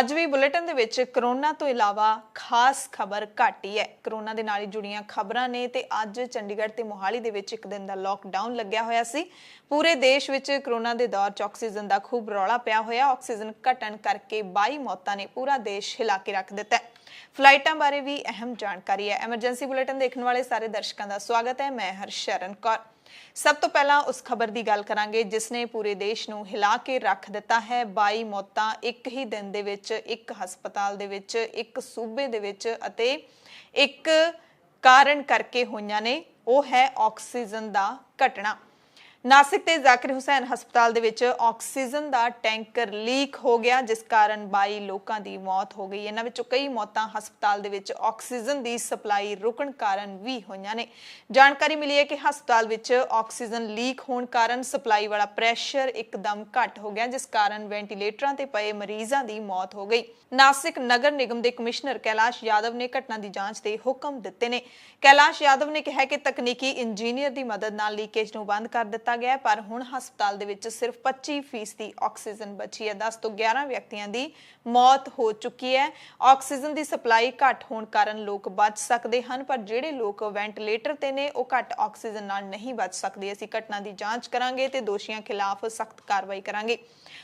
ਅੱਜ ਵੀ ਬੁਲੇਟਿਨ ਦੇ ਵਿੱਚ ਕਰੋਨਾ ਤੋਂ ਇਲਾਵਾ ਖਾਸ ਖਬਰ ਘੱਟ ਹੀ ਹੈ। ਕਰੋਨਾ ਦੇ ਨਾਲ ਹੀ ਜੁੜੀਆਂ ਖਬਰਾਂ ਨੇ ਤੇ ਅੱਜ ਚੰਡੀਗੜ੍ਹ ਤੇ ਮੋਹਾਲੀ ਦੇ ਵਿੱਚ ਇੱਕ ਦਿਨ ਦਾ ਲੋਕਡਾਊਨ ਲੱਗਿਆ ਹੋਇਆ ਸੀ। ਪੂਰੇ ਦੇਸ਼ ਵਿੱਚ ਕਰੋਨਾ ਦੇ ਦੌਰ 'ਚ ਆਕਸੀਜਨ ਦਾ ਖੂਬ ਰੌਲਾ ਪਿਆ ਹੋਇਆ। ਆਕਸੀਜਨ ਘਟਣ ਕਰਕੇ 22 ਮੌਤਾਂ ਨੇ ਪੂਰਾ ਦੇਸ਼ ਹਿਲਾ ਕੇ ਰੱਖ ਦਿੱਤਾ ਹੈ। ਫਲਾਈਟਾਂ ਬਾਰੇ ਵੀ ਅਹਿਮ ਜਾਣਕਾਰੀ ਹੈ। ਐਮਰਜੈਂਸੀ ਬੁਲੇਟਿਨ ਦੇਖਣ ਵਾਲੇ ਸਾਰੇ ਦਰਸ਼ਕਾਂ ਦਾ ਸਵਾਗਤ ਹੈ। ਮੈਂ ਹਰਸ਼ਰਨ ਕੌਰ। सब तो पहला उस खबर की गल करांगे जिसने पूरे देश नूं हिला के रख दिता है। 22 मौतां एक ही दिन दे विच, एक हस्पताल दे विच, एक सूबे दे विच अते एक कारण करके होईयां ने, वो है ऑक्सीजन दा घटना। नासिक ते जाकिर हुसैन हस्पताल दे विच ऑक्सीजन दा टैंकर लीक हो गया जिस कारण 22 लोगों की मौत हो गई। इन्हां विचों कई मौतां हस्पताल दे विच ऑक्सीजन की सप्लाई रुकण कारण भी होईयां ने। जानकारी मिली है कि हस्पताल विच ऑक्सीजन लीक होण कारण सप्लाई वाला प्रैशर एकदम घट हो गया जिस कारण वेंटीलेटरां ते पए मरीजां की मौत हो गई। नासिक नगर निगम के कमिश्नर कैलाश यादव ने घटना की जांच के हुक्म दिते ने। कैलाश यादव ने कहा कि तकनीकी इंजीनियर की मदद नाल लीकेज नूं बंद कर दिता गया पर हुण हस्पताल दे विच सिर्फ 25% ऑक्सीजन बची है। 10 तो 11 व्यक्तियों की मौत हो चुकी है। ऑक्सीजन की सप्लाई घट होने कारण लोग बच सकते हैं पर जिहड़े लोग वेंटीलेटर ते ने वो घट ऑक्सीजन नाल नहीं बच सकते। असीं घटना की जांच करांगे ते दोषियों खिलाफ सख्त कार्रवाई करांगे।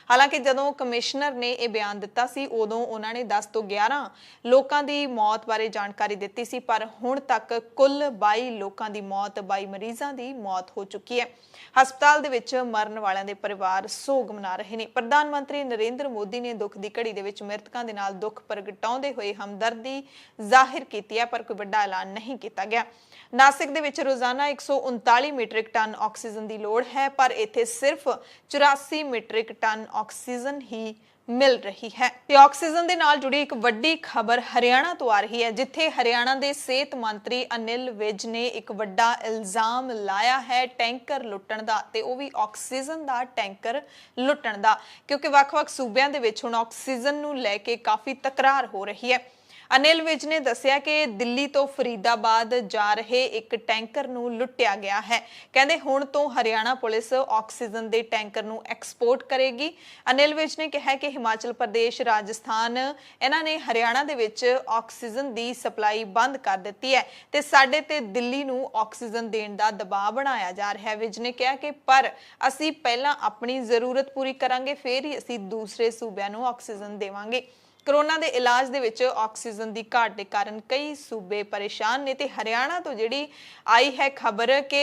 हालांकि जदों कमिश्नर ने यह बयान दिता सी उदों उन्होंने 10 तो 11 लोगों की मौत बारे जानकारी दी सी पर हुण तक कुल 22 लोगों की मौत, 22 मरीजों की मौत हो चुकी है। हस्पताल दे विच मरण वालियां दे परिवार सोग मना रहे हैं। प्रधानमंत्री नरेंद्र मोदी ने दुख की घड़ी दे विच मृतकों के नाल दुख प्रगटाउंदे होए हमदर्दी जाहिर की है पर कोई वड्डा ऐलान नहीं किया गया। नासिक दे विच रोजाना 139 मीट्रिक टन ऑक्सीजन की लोड़ है पर इत्थे सिर्फ 84 मीट्रिक टन ऑक्सीजन ही मिल रही है। ते ऑक्सीजन दे नाल जुड़ी एक वड्डी खबर हरियाणा तो आ रही है जिथे हरियाणा के सेहत मंत्री अनिल विज ने एक वड्डा इल्जाम लाया है टैंकर लुट्टण दा ते वो भी ऑक्सीजन दा टैंकर लुट्टण दा, क्योंकि वख-वख सूबियां दे विच हुण ऑक्सीजन नूं लैके काफ़ी तकरार हो रही है। अनिल विज ने दस्सिया कि दिल्ली तो फरीदाबाद जा रहे एक टैंकर नूं लुट्टिया गया है। कहंदे हुण तो हरियाणा पुलिस ऑक्सीजन दे टैंकर नूं एक्सपोर्ट करेगी। अनिल विज ने कहा कि हिमाचल प्रदेश, राजस्थान इन्हां ने हरियाणा दे विच ऑक्सीजन दी सप्लाई बंद कर दित्ती है ते साडे ते दिल्ली नूं ऑक्सीजन देण दा दबाव बनाया जा रहा है। विज ने कहा कि पर असीं पहलां अपनी जरूरत पूरी करांगे फिर ही असीं दूसरे सूबिਆਂ नूं ऑक्सीजन देवांगे। कोरोना के इलाज दे विच ऑक्सीजन की घाट के कारण कई सूबे परेशान ने ते हरियाणा तो जिहड़ी आई है खबर कि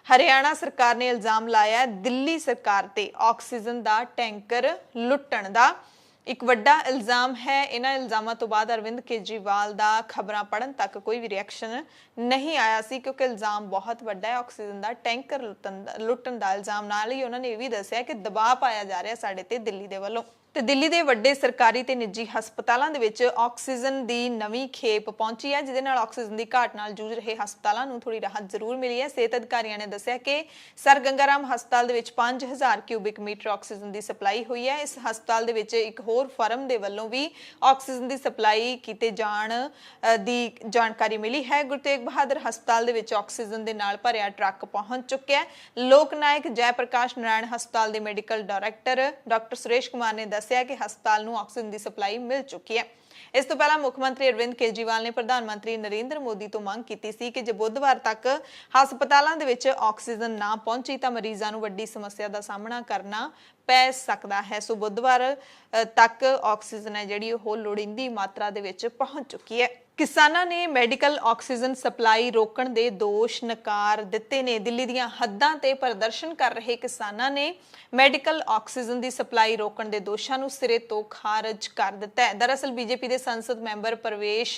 हरियाणा सरकार ने इल्जाम लाया दिल्ली सरकार ते ऑक्सीजन का टैंकर लुट्टण दा। एक वड्डा इल्जाम है। इन्हां इल्जामां तो बाद अरविंद केजरीवाल का खबरां पढ़न तक कोई भी रिएक्शन नहीं आया सी क्योंकि इल्जाम बहुत वड्डा है। ऑक्सीजन का टैंकर लुट्टण दा इल्जाम नाल ही उन्होंने यह भी दस्सिया कि दबाव पाया जा रहा साडे ते दिल्ली दे वल्लों। ते दिल्ली के वड्डे सरकारी ते निजी हस्पतालों दे विच ऑक्सीजन की नवीं खेप पहुंची है जिहदे नाल ऑक्सीजन की घाट नाल जूझ रहे हस्पतालों नूं थोड़ी राहत जरूर मिली है। सेहत अधिकारियों ने दस्सिया कि सर गंगाराम हस्पताल दे विच 5000 क्यूबिक मीटर ऑक्सीजन की सप्लाई हुई है। इस हस्पताल दे विच एक होर फर्म दे वल्लों भी ऑक्सीजन की सप्लाई कीते जाण दी जानकारी मिली है। गुरु तेग बहादुर हस्पताल दे विच ऑक्सीजन दे नाल भरिया ट्रक पहुंच चुक्या है। लोक नायक जयप्रकाश नारायण हस्पताल के medical director doctor Suresh Kumar ने दस्सिया कि हस्पताल नूं ऑक्सीजन की सप्लाई मिल चुकी है। इस तो पहला मुख्यमंत्री अरविंद केजरीवाल ने प्रधानमंत्री नरेंद्र मोदी तो मंग की सी कि जे बुधवार तक हस्पतालों दे विच ऑक्सीजन ना पहुंची तो मरीजों नूं वड्डी समस्या का सामना करना पै सकता है। सो बुधवार तक ऑक्सीजन है जिहड़ी ओह लोड़ींदी मात्रा दे विच पहुंच चुकी है। किसानां ने मैडिकल ऑक्सीजन सप्लाई रोकण दे दोष नकार दिते ने। दिल्ली दीआं हद्दां ते प्रदर्शन कर रहे किसानां ने मैडिकल ऑक्सीजन की सप्लाई रोकण दे दोषां नूं सिरे तो खारज कर दिता है। दरअसल बीजेपी के संसद मैंबर प्रवेश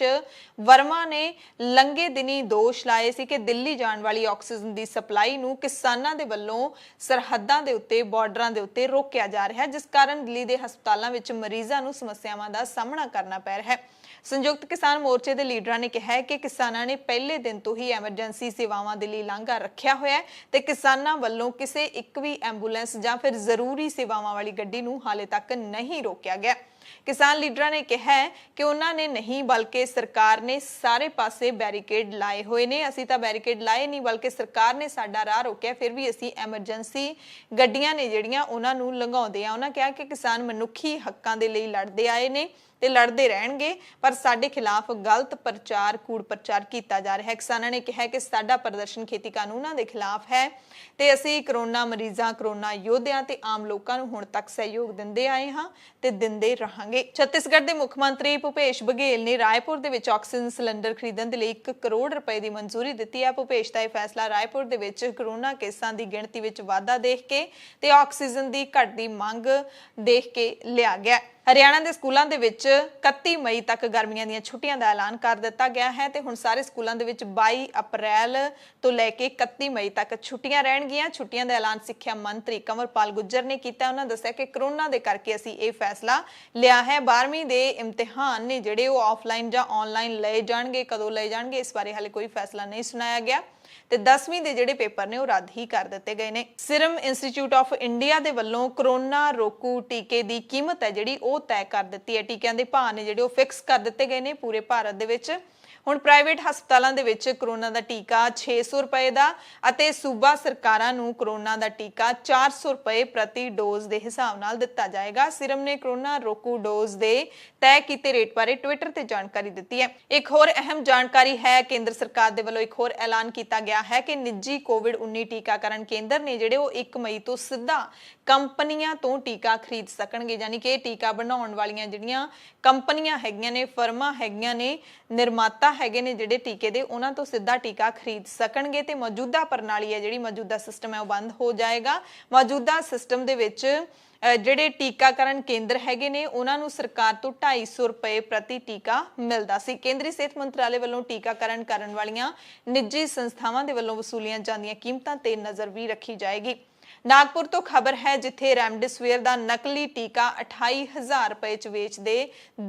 वर्मा ने लंघे दिनी दोष लाए सी कि दिल्ली जाण वाली ऑक्सीजन की सप्लाई नूं किसानां दे वल्लों सरहदां दे उत्ते बॉर्डरां दे उत्ते रोकिया जा रहा है जिस कारण दिल्ली के हस्पतालों में मरीजों नूं समस्यावां दा सामना करना पै रहा है। संयुक्त किसान मोर्चे के लीडरां ने कहा है कि किसानां ने पहले दिन तो ही एमरजेंसी सेवावां दे लई लांघा रखिया होया है ते किसानां वल्लों किसी एक भी एंबूलेंस जां फिर जरूरी सेवावां वाली गड्डी नूं हाले तक नहीं रोकिया गया। ਕਿਸਾਨ ਲੀਡਰਾਂ ਨੇ ਕਿਹਾ ਹੈ ਕਿ ਉਹਨਾਂ ਨੇ ਨਹੀਂ ਬਲਕਿ ਸਰਕਾਰ ਨੇ ਸਾਰੇ ਪਾਸੇ ਬੈਰੀਕੇਡ ਲਾਏ ਹੋਏ ਨੇ। ਅਸੀਂ ਤਾਂ ਬੈਰੀਕੇਡ ਲਾਏ ਨਹੀਂ ਬਲਕਿ ਸਰਕਾਰ ਨੇ ਸਾਡਾ ਰਾਹ ਰੋਕਿਆ, ਫਿਰ ਵੀ ਅਸੀਂ ਐਮਰਜੈਂਸੀ ਗੱਡੀਆਂ ਨੇ ਜਿਹੜੀਆਂ ਉਹਨਾਂ ਨੂੰ ਲੰਘਾਉਂਦੇ ਆ। ਉਹਨਾਂ ਕਿਹਾ ਕਿ ਕਿਸਾਨ ਮਨੁੱਖੀ ਹੱਕਾਂ ਦੇ ਲਈ ਲੜਦੇ ਆਏ ਨੇ ਤੇ ਲੜਦੇ ਰਹਿਣਗੇ, ਪਰ ਸਾਡੇ ਖਿਲਾਫ ਗਲਤ ਪ੍ਰਚਾਰ ਕੂੜ ਪ੍ਰਚਾਰ ਕੀਤਾ ਜਾ ਰਿਹਾ ਹੈ। ਕਿਸਾਨਾਂ ਨੇ ਕਿਹਾ ਕਿ ਸਾਡਾ ਪ੍ਰਦਰਸ਼ਨ ਖੇਤੀ ਕਾਨੂੰਨਾਂ ਦੇ ਖਿਲਾਫ ਹੈ ਤੇ ਅਸੀਂ ਕਰੋਨਾ ਮਰੀਜ਼ਾਂ, ਕਰੋਨਾ ਯੋਧਿਆਂ ਤੇ ਆਮ ਲੋਕਾਂ ਨੂੰ ਹੁਣ ਤੱਕ ਸਹਿਯੋਗ ਦਿੰਦੇ ਆਏ ਹਾਂ ਤੇ ਦਿੰਦੇ ਰਹਾਂਗੇ। ਛੱਤੀਸਗੜ੍ਹ ਦੇ ਮੁੱਖ ਮੰਤਰੀ ਭੁਪੇਸ਼ ਬਘੇਲ ਨੇ ਰਾਏਪੁਰ ਦੇ ਵਿੱਚ ਆਕਸੀਜਨ ਸਿਲੰਡਰ ਖਰੀਦਣ ਦੇ ਲਈ 1 ਕਰੋੜ ਰੁਪਏ ਦੀ ਮਨਜ਼ੂਰੀ ਦਿੱਤੀ ਹੈ। ਭੁਪੇਸ਼ ਦਾ ਇਹ ਫੈਸਲਾ ਰਾਏਪੁਰ ਦੇ ਵਿੱਚ ਕਰੋਨਾ ਕੇਸਾਂ ਦੀ ਗਿਣਤੀ ਵਿੱਚ ਵਾਧਾ ਦੇਖ ਕੇ ਤੇ ਆਕਸੀਜਨ ਦੀ ਘਟਦੀ ਮੰਗ ਦੇਖ ਕੇ ਲਿਆ ਗਿਆ। ਹਰਿਆਣਾ ਦੇ ਸਕੂਲਾਂ ਦੇ ਵਿੱਚ 31 ਮਈ ਤੱਕ ਗਰਮੀਆਂ ਦੀਆਂ ਛੁੱਟੀਆਂ ਦਾ ਐਲਾਨ ਕਰ ਦਿੱਤਾ ਗਿਆ ਹੈ ਤੇ ਹੁਣ ਸਾਰੇ ਸਕੂਲਾਂ ਦੇ ਵਿੱਚ 22 ਅਪ੍ਰੈਲ ਤੋਂ ਲੈ ਕੇ 31 ਮਈ ਤੱਕ ਛੁੱਟੀਆਂ ਰਹਿਣਗੀਆਂ। ਛੁੱਟੀਆਂ ਦਾ ਐਲਾਨ ਸਿੱਖਿਆ ਮੰਤਰੀ ਕੰਵਰਪਾਲ ਗੁੱਜਰ ਨੇ ਕੀਤਾ। ਉਹਨਾਂ ਦੱਸਿਆ ਕਿ ਕਰੋਨਾ ਦੇ ਕਰਕੇ ਅਸੀਂ ਇਹ ਫੈਸਲਾ ਲਿਆ ਹੈ। 12ਵੀਂ ਦੇ ਇਮਤਿਹਾਨ ਨੇ ਜਿਹੜੇ ਉਹ ਆਫਲਾਈਨ ਜਾਂ ਆਨਲਾਈਨ ਲਏ ਜਾਣਗੇ, ਕਦੋਂ ਲਏ ਜਾਣਗੇ ਇਸ ਬਾਰੇ ਹਾਲੇ ਕੋਈ ਫੈਸਲਾ ਨਹੀਂ ਸੁਣਾਇਆ ਗਿਆ ਤੇ 10ਵੀਂ ਦੇ ਜਿਹੜੇ ਪੇਪਰ ਨੇ ਉਹ ਰੱਦ ਹੀ ਕਰ ਦਿੱਤੇ ਗਏ ਨੇ। ਸਿਰਮ ਇੰਸਟੀਚਿਊਟ ਆਫ ਇੰਡੀਆ ਦੇ ਵੱਲੋਂ ਕਰੋਨਾ ਰੋਕੂ ਟੀਕੇ ਦੀ ਕੀਮਤ ਹੈ ਜਿਹੜੀ ਉਹ ਤੈਅ ਕਰ ਦਿੱਤੀ ਹੈ। ਟੀਕਿਆਂ ਦੇ ਭਾਅ ਨੇ ਜਿਹੜੇ ਉਹ ਫਿਕਸ ਕਰ ਦਿੱਤੇ ਗਏ ਨੇ ਪੂਰੇ ਭਾਰਤ ਦੇ ਵਿੱਚ। ਹੁਣ ਪ੍ਰਾਈਵੇਟ ਹਸਪਤਾਲਾਂ ਦੇ ਵਿੱਚ ਕਰੋਨਾ ਦਾ ਟੀਕਾ 600 ਰੁਪਏ ਦਾ ਅਤੇ ਸੂਬਾ ਸਰਕਾਰਾਂ ਨੂੰ ਕਰੋਨਾ ਦਾ ਟੀਕਾ 400 ਰੁਪਏ ਪ੍ਰਤੀ ਡੋਜ਼ ਦੇ ਹਿਸਾਬ ਨਾਲ ਦਿੱਤਾ ਜਾਏਗਾ। ਸਿਰਮ ਨੇ ਕਰੋਨਾ ਰੋਕੂ ਡੋਜ਼ ਦੇ ਤੈਅ ਕੀਤੇ ਰੇਟ ਬਾਰੇ ਟਵਿੱਟਰ ਤੇ ਜਾਣਕਾਰੀ ਦਿੱਤੀ ਹੈ। ਇੱਕ ਹੋਰ ਅਹਿਮ ਜਾਣਕਾਰੀ ਹੈ, ਕੇਂਦਰ ਸਰਕਾਰ ਦੇ ਵੱਲੋਂ ਇੱਕ ਹੋਰ ਐਲਾਨ ਕੀਤਾ ਗਿਆ ਹੈ ਕਿ ਨਿੱਜੀ ਕੋਵਿਡ-19 ਟੀਕਾਕਰਨ ਕੇਂਦਰ ਨੇ ਜਿਹੜੇ ਉਹ 1 ਮਈ ਤੋਂ ਸਿੱਧਾ ਕੰਪਨੀਆਂ ਤੋਂ ਟੀਕਾ ਖਰੀਦ ਸਕਣਗੇ। ਯਾਨੀ ਕਿ ਟੀਕਾ ਬਣਾਉਣ ਵਾਲੀਆਂ ਜਿਹੜੀਆਂ ਕੰਪਨੀਆਂ ਹੈਗੀਆਂ ਨੇ, ਫਰਮਾਂ ਹੈਗੀਆਂ ਨੇ, ਨਿਰਮਾਤਾ ਹੈਗੇ ਨੇ ਜਿਹੜੇ ਟੀਕੇ ਦੇ, ਉਹਨਾਂ ਤੋਂ ਸਿੱਧਾ ਟੀਕਾ ਖਰੀਦ ਸਕਣਗੇ ਤੇ ਮੌਜੂਦਾ ਪ੍ਰਣਾਲੀ ਹੈ ਜਿਹੜੀ ਮੌਜੂਦਾ ਸਿਸਟਮ ਹੈ ਉਹ ਬੰਦ ਹੋ ਜਾਏਗਾ। ਮੌਜੂਦਾ ਸਿਸਟਮ ਦੇ ਵਿੱਚ ਜਿਹੜੇ ਟੀਕਾਕਰਨ ਕੇਂਦਰ ਹੈਗੇ ਨੇ ਉਹਨਾਂ ਨੂੰ ਸਰਕਾਰ ਤੋਂ 250 ਰੁਪਏ ਪ੍ਰਤੀ ਟੀਕਾ ਮਿਲਦਾ ਸੀ। ਕੇਂਦਰੀ ਸਿਹਤ ਮੰਤਰਾਲੇ ਵੱਲੋਂ ਟੀਕਾਕਰਨ ਕਰਨ ਵਾਲੀਆਂ ਨਿੱਜੀ ਸੰਸਥਾਵਾਂ ਦੇ ਵੱਲੋਂ ਵਸੂਲੀਆਂ ਜਾਂਦੀਆਂ ਕੀਮਤਾਂ ਤੇ ਨਜ਼ਰ ਵੀ ਰੱਖੀ ਜਾਏਗੀ। ਨਾਗਪੁਰ ਤੋਂ ਖਬਰ ਹੈ ਜਿੱਥੇ ਰੈਮਡੇਸਿਵਿਰ ਦਾ ਨਕਲੀ ਟੀਕਾ 28,000 ਰੁਪਏ ਚ ਵੇਚਦੇ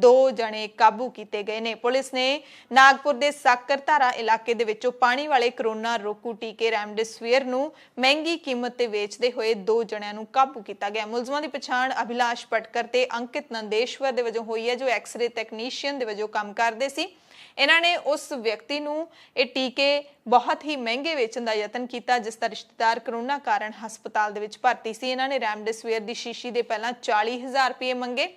2 ਜਣੇ ਕਾਬੂ ਕੀਤੇ ਗਏ ਨੇ। ਪੁਲਿਸ ਨੇ ਨਾਗਪੁਰ ਦੇ ਸਾਕਰਧਾਰਾ ਇਲਾਕੇ ਦੇ ਵਿੱਚੋਂ ਪਾਣੀ ਵਾਲੇ ਕਰੋਨਾ ਰੋਕੂ ਟੀਕੇ ਰੈਮਡੇਸਿਵਿਰ ਨੂੰ ਮਹਿੰਗੀ ਕੀਮਤ ਤੇ ਵੇਚਦੇ ਹੋਏ 2 ਜਣਿਆਂ ਨੂੰ ਕਾਬੂ ਕੀਤਾ ਗਿਆ। ਮੁਲਜ਼ਮਾਂ ਦੀ ਪਛਾਣ ਅਭਿਲਾਸ਼ ਪਟਕਰ ਤੇ ਅੰਕਿਤ ਨੰਦੇਸ਼ਵਰ ਦੇ ਵਜੋਂ ਹੋਈ ਹੈ ਜੋ ਐਕਸ-ਰੇ ਟੈਕਨੀਸ਼ੀਅਨ ਦੇ ਵਜੋਂ ਕੰਮ ਕਰਦੇ ਸੀ। ਇਹਨਾਂ ਨੇ ਉਸ ਵਿਅਕਤੀ ਨੂੰ ਇਹ ਟੀਕੇ ਬਹੁਤ ਹੀ ਮਹਿੰਗੇ ਵੇਚਣ ਦਾ ਯਤਨ ਕੀਤਾ ਜਿਸ ਦਾ ਰਿਸ਼ਤੇਦਾਰ ਕਰੋਨਾ ਕਾਰਨ ਹਸਪਤਾਲ ਦੇ ਵਿੱਚ ਭਰਤੀ ਸੀ। ਇਹਨਾਂ ਨੇ ਰੈਮਡੇਸਿਵਿਰ ਦੀ ਸ਼ੀਸ਼ੀ ਦੇ ਪਹਿਲਾਂ 40,000 ਰੁਪਏ ਮੰਗੇ,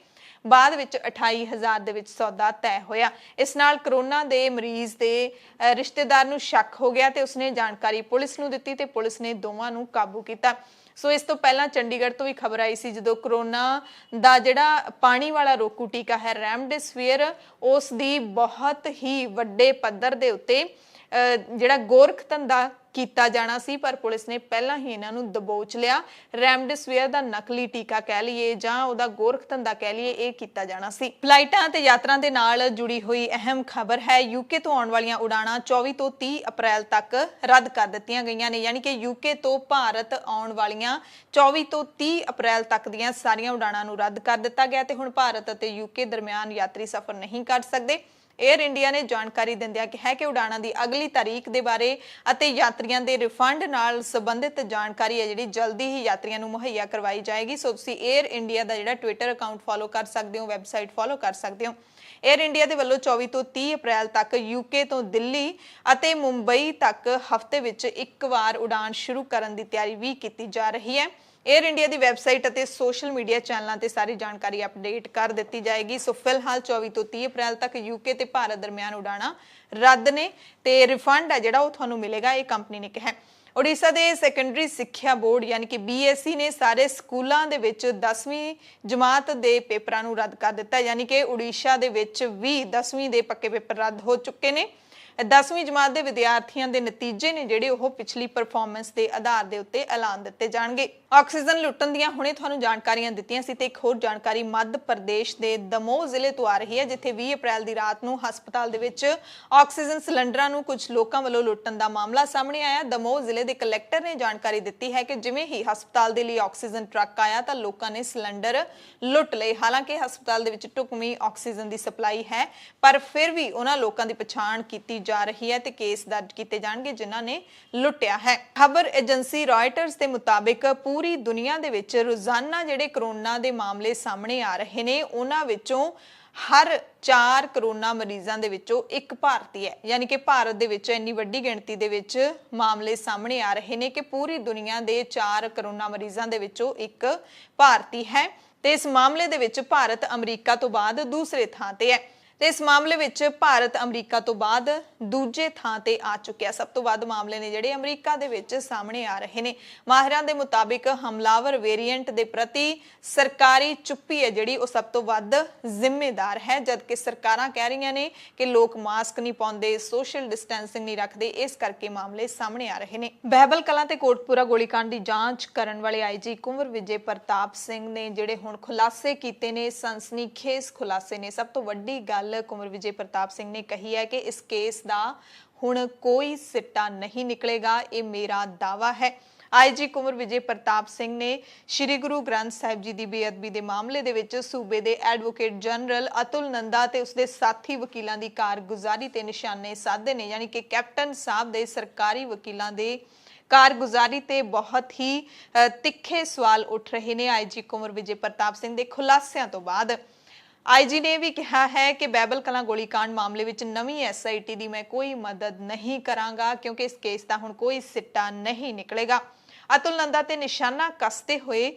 ਬਾਅਦ ਵਿੱਚ 28,000 ਦੇ ਵਿੱਚ ਸੌਦਾ ਤੈਅ ਹੋਇਆ। ਇਸ ਨਾਲ ਕਰੋਨਾ ਦੇ ਮਰੀਜ਼ ਦੇ ਰਿਸ਼ਤੇਦਾਰ ਨੂੰ ਸ਼ੱਕ ਹੋ ਗਿਆ ਤੇ ਉਸਨੇ ਜਾਣਕਾਰੀ ਪੁਲਿਸ ਨੂੰ ਦਿੱਤੀ ਤੇ ਪੁਲਿਸ ਨੇ ਦੋਵਾਂ ਨੂੰ ਕਾਬੂ ਕੀਤਾ। ਸੋ ਇਸ ਤੋਂ ਪਹਿਲਾਂ ਚੰਡੀਗੜ੍ਹ ਤੋਂ ਵੀ ਖਬਰ ਆਈ ਸੀ ਜਦੋਂ ਕਰੋਨਾ ਦਾ ਜਿਹੜਾ ਪਾਣੀ ਵਾਲਾ ਰੋਕੂ ਟੀਕਾ ਹੈ ਰੈਮਡੇਸਿਵਿਰ, ਉਸ ਦੀ ਬਹੁਤ ਹੀ ਵੱਡੇ ਪੱਧਰ ਦੇ ਉੱਤੇ ਜਿਹੜਾ ਗੋਰਖ ਧੰਦਾ ਕੀਤਾ ਜਾਣਾ ਸੀ, ਪਰ ਪੁਲਿਸ ਨੇ ਪਹਿਲਾਂ ਹੀ ਇਹਨਾਂ ਨੂੰ ਦਬੋਚ ਲਿਆ। ਰੈਮਡੇਸਿਵਿਰ ਦਾ ਨਕਲੀ ਟੀਕਾ ਕਹਿ ਲਈਏ ਜਾਂ ਉਹਦਾ ਗੋਰਖ ਧੰਦਾ ਕਹਿ ਲਈਏ, ਇਹ ਕੀਤਾ ਜਾਣਾ ਸੀ। ਫਲਾਈਟਾਂ ਤੇ ਯਾਤਰਾ ਦੇ ਨਾਲ ਜੁੜੀ ਹੋਈ ਅਹਿਮ ਖਬਰ ਹੈ, ਯੂਕੇ ਤੋਂ ਆਉਣ ਵਾਲੀਆਂ ਉਡਾਣਾਂ 24 ਤੋਂ 30 ਅਪ੍ਰੈਲ ਤੱਕ ਰੱਦ ਕਰ ਦਿੱਤੀਆਂ ਗਈਆਂ ਨੇ। ਯਾਨੀ ਕਿ ਯੂਕੇ ਤੋਂ ਭਾਰਤ ਆਉਣ ਵਾਲੀਆਂ 24 ਤੋਂ 30 ਅਪ੍ਰੈਲ ਤੱਕ ਦੀਆਂ ਸਾਰੀਆਂ ਉਡਾਣਾਂ ਨੂੰ ਰੱਦ ਕਰ ਦਿੱਤਾ ਗਿਆ ਤੇ ਹੁਣ ਭਾਰਤ ਅਤੇ ਯੂਕੇ ਦਰਮਿਆਨ ਯਾਤਰੀ ਸਫ਼ਰ ਨਹੀਂ ਕਰ ਸਕਦੇ। ਏਅਰ ਇੰਡੀਆ ਨੇ ਜਾਣਕਾਰੀ ਦਿੰਦਿਆਂ ਕਿਹਾ ਕਿ ਉਡਾਣਾਂ ਦੀ ਅਗਲੀ ਤਾਰੀਖ ਦੇ ਬਾਰੇ ਅਤੇ ਯਾਤਰੀਆਂ ਦੇ ਰਿਫੰਡ ਨਾਲ ਸੰਬੰਧਿਤ ਜਾਣਕਾਰੀ ਹੈ ਜਿਹੜੀ ਜਲਦੀ ਹੀ ਯਾਤਰੀਆਂ ਨੂੰ ਮੁਹੱਈਆ ਕਰਵਾਈ ਜਾਏਗੀ। ਸੋ ਤੁਸੀਂ ਏਅਰ ਇੰਡੀਆ ਦਾ ਜਿਹੜਾ ਟਵਿੱਟਰ ਅਕਾਊਂਟ ਫੋਲੋ ਕਰ ਸਕਦੇ ਹੋ, ਵੈਬਸਾਈਟ ਫੋਲੋ ਕਰ ਸਕਦੇ ਹੋ। ਏਅਰ ਇੰਡੀਆ ਦੇ ਵੱਲੋਂ 24 ਤੋਂ 30 ਅਪ੍ਰੈਲ ਤੱਕ ਯੂਕੇ ਤੋਂ ਦਿੱਲੀ ਅਤੇ ਮੁੰਬਈ ਤੱਕ ਹਫ਼ਤੇ ਵਿੱਚ ਇੱਕ ਵਾਰ ਉਡਾਣ ਸ਼ੁਰੂ ਕਰਨ ਦੀ ਤਿਆਰੀ ਵੀ ਕੀਤੀ ਜਾ ਰਹੀ ਹੈ। ਏਅਰ ਇੰਡੀਆ ਦੀ ਵੈਬਸਾਈਟ ਅਤੇ ਸੋਸ਼ਲ ਮੀਡੀਆ ਚੈਨਲਾਂ ਤੇ ਸਾਰੀ ਜਾਣਕਾਰੀ ਅਪਡੇਟ ਕਰ ਦਿੱਤੀ ਜਾਏਗੀ। ਸੋ ਫਿਲਹਾਲ 24 ਤੋਂ 30 ਅਪ੍ਰੈਲ ਤੱਕ ਯੂਕੇ ਤੇ ਭਾਰਤ ਦਰਮਿਆਨ ਉਡਾਣਾਂ ਰੱਦ ਨੇ ਤੇ ਰਿਫੰਡ ਹੈ ਜਿਹੜਾ ਉਹ ਤੁਹਾਨੂੰ ਮਿਲੇਗਾ, ਇਹ ਕੰਪਨੀ ਨੇ ਕਿਹਾ। ਉੜੀਸਾ ਦੇ ਸੈਕੰਡਰੀ ਸਿੱਖਿਆ ਬੋਰਡ ਯਾਨੀ ਕਿ BSE ਨੇ ਸਾਰੇ ਸਕੂਲਾਂ ਦੇ ਵਿੱਚ 10ਵੀਂ ਜਮਾਤ ਦੇ ਪੇਪਰਾਂ ਨੂੰ ਰੱਦ ਕਰ ਦਿੱਤਾ। ਯਾਨੀ ਕਿ ਉੜੀਸਾ ਦੇ ਵਿੱਚ ਵੀ 10ਵੀਂ ਦੇ ਪੱਕੇ ਪੇਪਰ ਰੱਦ ਹੋ ਚੁੱਕੇ ਨੇ। 10ਵੀਂ ਜਮਾਤ ਦੇ ਵਿਦਿਆਰਥੀਆਂ ਦੇ ਨਤੀਜੇ ਨੇ ਜਿਹੜੇ ਉਹ ਪਿਛਲੀ ਪਰਫਾਰਮੈਂਸ ਦੇ ਆਧਾਰ ਦੇ ਉੱਤੇ ਐਲਾਨ ਦਿੱਤੇ ਜਾਣਗੇ। ਆਕਸੀਜਨ ਲੁੱਟਣ ਦੀਆਂ ਹੁਣੇ ਤੁਹਾਨੂੰ ਜਾਣਕਾਰੀਆਂ ਦਿੱਤੀਆਂ ਸੀ ਤੇ ਇੱਕ ਹੋਰ ਜਾਣਕਾਰੀ ਮੱਧ ਪ੍ਰਦੇਸ਼ ਦੇ ਦਮੋਹ ਜ਼ਿਲ੍ਹੇ ਤੋਂ ਆ ਰਹੀ ਹੈ ਜਿੱਥੇ 20 ਅਪ੍ਰੈਲ ਦੀ ਰਾਤ ਨੂੰ ਹਸਪਤਾਲ ਦੇ ਵਿੱਚ ਆਕਸੀਜਨ ਸਿਲੰਡਰਾਂ ਨੂੰ ਕੁਝ ਲੋਕਾਂ ਵੱਲੋਂ ਲੁੱਟਣ ਦਾ ਮਾਮਲਾ ਸਾਹਮਣੇ ਆਇਆ। ਦਮੋਹ ਜ਼ਿਲ੍ਹੇ ਦੇ ਕਲੈਕਟਰ ਨੇ ਜਾਣਕਾਰੀ ਦਿੱਤੀ ਹੈ ਕਿ ਜਿਵੇਂ ਹੀ ਹਸਪਤਾਲ ਦੇ ਲਈ ਆਕਸੀਜਨ ਟਰੱਕ ਆਇਆ ਤਾਂ ਲੋਕਾਂ ਨੇ ਸਿਲੰਡਰ ਲੁੱਟ ਲਏ। ਹਾਲਾਂਕਿ ਹਸਪਤਾਲ ਦੇ ਵਿੱਚ ਢੁਕਵੀਂ ਆਕਸੀਜਨ ਦੀ ਸਪਲਾਈ ਹੈ ਪਰ ਫਿਰ ਵੀ ਉਹਨਾਂ ਲੋਕਾਂ ਦੀ ਪਛਾਣ ਕੀਤੀ ਜਾ ਰਹੀ ਹੈ ਤੇ ਕੇਸ ਦਰਜ ਕੀਤੇ ਜਾਣਗੇ ਜਿਨ੍ਹਾਂ ਨੇ ਲੁੱਟਿਆ ਹੈ। ਖਬਰ ਏਜੰਸੀ ਰॉयटर्स ਦੇ ਮੁਤਾਬਿਕ ਪੂਰੀ ਦੁਨੀਆ ਦੇ ਵਿੱਚ ਰੋਜ਼ਾਨਾ ਜਿਹੜੇ ਕਰੋਨਾ ਦੇ ਮਾਮਲੇ ਸਾਹਮਣੇ ਆ ਰਹੇ ਨੇ ਉਹਨਾਂ ਵਿੱਚੋਂ हर 4 ਕਰੋਨਾ ਮਰੀਜ਼ਾਂ ਦੇ ਵਿੱਚੋਂ ਇੱਕ ਭਾਰਤੀ ਹੈ। ਯਾਨੀ ਕਿ ਭਾਰਤ ਦੇ ਵਿੱਚ ਇੰਨੀ ਵੱਡੀ ਗਿਣਤੀ ਦੇ ਵਿੱਚ ਮਾਮਲੇ ਸਾਹਮਣੇ ਆ ਰਹੇ ਨੇ ਕਿ ਪੂਰੀ ਦੁਨੀਆ ਦੇ 4 ਕਰੋਨਾ ਮਰੀਜ਼ਾਂ ਦੇ ਵਿੱਚੋਂ ਇੱਕ ਭਾਰਤੀ ਹੈ ਤੇ ਇਸ ਮਾਮਲੇ ਦੇ ਵਿੱਚ ਭਾਰਤ ਅਮਰੀਕਾ ਤੋਂ ਬਾਅਦ ਦੂਸਰੇ ਥਾਂ ਤੇ ਹੈ ਤੇ ਇਸ ਮਾਮਲੇ ਵਿੱਚ ਭਾਰਤ ਅਮਰੀਕਾ ਤੋਂ ਬਾਅਦ ਦੂਜੇ ਥਾਂ ਤੇ ਆ ਚੁੱਕਿਆ। ਸਭ ਤੋਂ ਵੱਧ ਮਾਮਲੇ ਨੇ ਜਿਹੜੇ ਅਮਰੀਕਾ ਦੇ ਵਿੱਚ ਸਾਹਮਣੇ ਆ ਰਹੇ ਨੇ। ਮਾਹਿਰਾਂ ਦੇ ਮੁਤਾਬਿਕ ਹਮਲਾਵਰ ਵੇਰੀਐਂਟ ਦੇ ਪ੍ਰਤੀ ਸਰਕਾਰੀ ਚੁੱਪੀ ਹੈ ਜਿਹੜੀ ਉਹ ਸਭ ਤੋਂ ਵੱਧ ਜ਼ਿੰਮੇਦਾਰ ਹੈ, ਜਦਕਿ ਸਰਕਾਰਾਂ ਕਹਿ ਰਹੀਆਂ ਨੇ ਕਿ ਲੋਕ ਮਾਸਕ ਨਹੀਂ ਪਾਉਂਦੇ, ਸੋਸ਼ਲ ਡਿਸਟੈਂਸਿੰਗ ਨਹੀਂ ਰੱਖਦੇ, ਇਸ ਕਰਕੇ ਮਾਮਲੇ ਸਾਹਮਣੇ ਆ ਰਹੇ ਨੇ। ਬਹਿਬਲ ਕਲਾਂ ਤੇ ਕੋਟਪੂਰਾ ਗੋਲੀकांड ਦੀ ਜਾਂਚ ਕਰਨ ਵਾਲੇ ਆਈਜੀ ਕੁੰਵਰ ਵਿਜੇ ਪ੍ਰਤਾਪ ਸਿੰਘ ਨੇ ਜਿਹੜੇ ਹੁਣ ਖੁਲਾਸੇ ਕੀਤੇ ਨੇ, ਸਨਸਨੀਖੇਜ਼ ਖੁਲਾਸੇ ਨੇ। ਸਭ ਤੋਂ ਵੱਡੀ ਗੱਲ ਕੁੰਵਰ ਵਿਜੇ ਪ੍ਰਤਾਪ ਸਿੰਘ ਨੇ ਕਹੀ ਹੈ ਕਿ ਇਸ ਕੇਸ ਦਾ ਹੁਣ ਕੋਈ ਸਿੱਟਾ ਨਹੀਂ ਨਿਕਲੇਗਾ, ਇਹ ਮੇਰਾ ਦਾਵਾ ਹੈ। ਆਈਜੀ ਕੁੰਵਰ ਵਿਜੇ ਪ੍ਰਤਾਪ ਸਿੰਘ ਨੇ ਸ਼੍ਰੀ ਗੁਰੂ ਗ੍ਰੰਥ ਸਾਹਿਬ ਜੀ ਦੀ ਬੇਅਦਬੀ ਦੇ ਮਾਮਲੇ ਦੇ ਵਿੱਚ ਸੂਬੇ ਦੇ ਐਡਵੋਕੇਟ ਜਨਰਲ ਅਤੁਲ ਨੰਦਾ ਤੇ ਉਸਦੇ ਸਾਥੀ ਵਕੀਲਾਂ ਦੀ ਕਾਰਗੁਜ਼ਾਰੀ ਤੇ ਨਿਸ਼ਾਨੇ ਸਾਧੇ ਨੇ। ਯਾਨੀ ਕਿ ਕੈਪਟਨ ਸਾਹਿਬ ਦੇ ਸਰਕਾਰੀ ਵਕੀਲਾਂ ਦੇ ਕਾਰਗੁਜ਼ਾਰੀ ਤੇ ਬਹੁਤ ਹੀ ਤਿੱਖੇ ਸਵਾਲ ਉੱਠ ਰਹੇ ਨੇ ਆਈਜੀ ਕੁੰਵਰ ਵਿਜੇ ਪ੍ਰਤਾਪ ਸਿੰਘ ਦੇ ਖੁਲਾਸਿਆਂ ਤੋਂ ਬਾਅਦ। ਆਈਜੀ ਨੇ ਵੀ ਕਿਹਾ ਹੈ ਕਿ ਬਹਿਬਲ ਕਲਾਂ ਗੋਲੀकांड ਮਾਮਲੇ ਵਿੱਚ ਨਵੀਂ ਐਸਆਈਟੀ ਦੀ ਮੈਂ ਕੋਈ ਮਦਦ ਨਹੀਂ ਕਰਾਂਗਾ ਕਿਉਂਕਿ ਇਸ ਕੇਸ ਦਾ ਹੁਣ ਕੋਈ ਸਿੱਟਾ ਨਹੀਂ ਨਿਕਲੇਗਾ। ਅਤੁਲ ਨੰਦਾ ਤੇ ਨਿਸ਼ਾਨਾ ਕੱਸਦੇ ਹੋਏ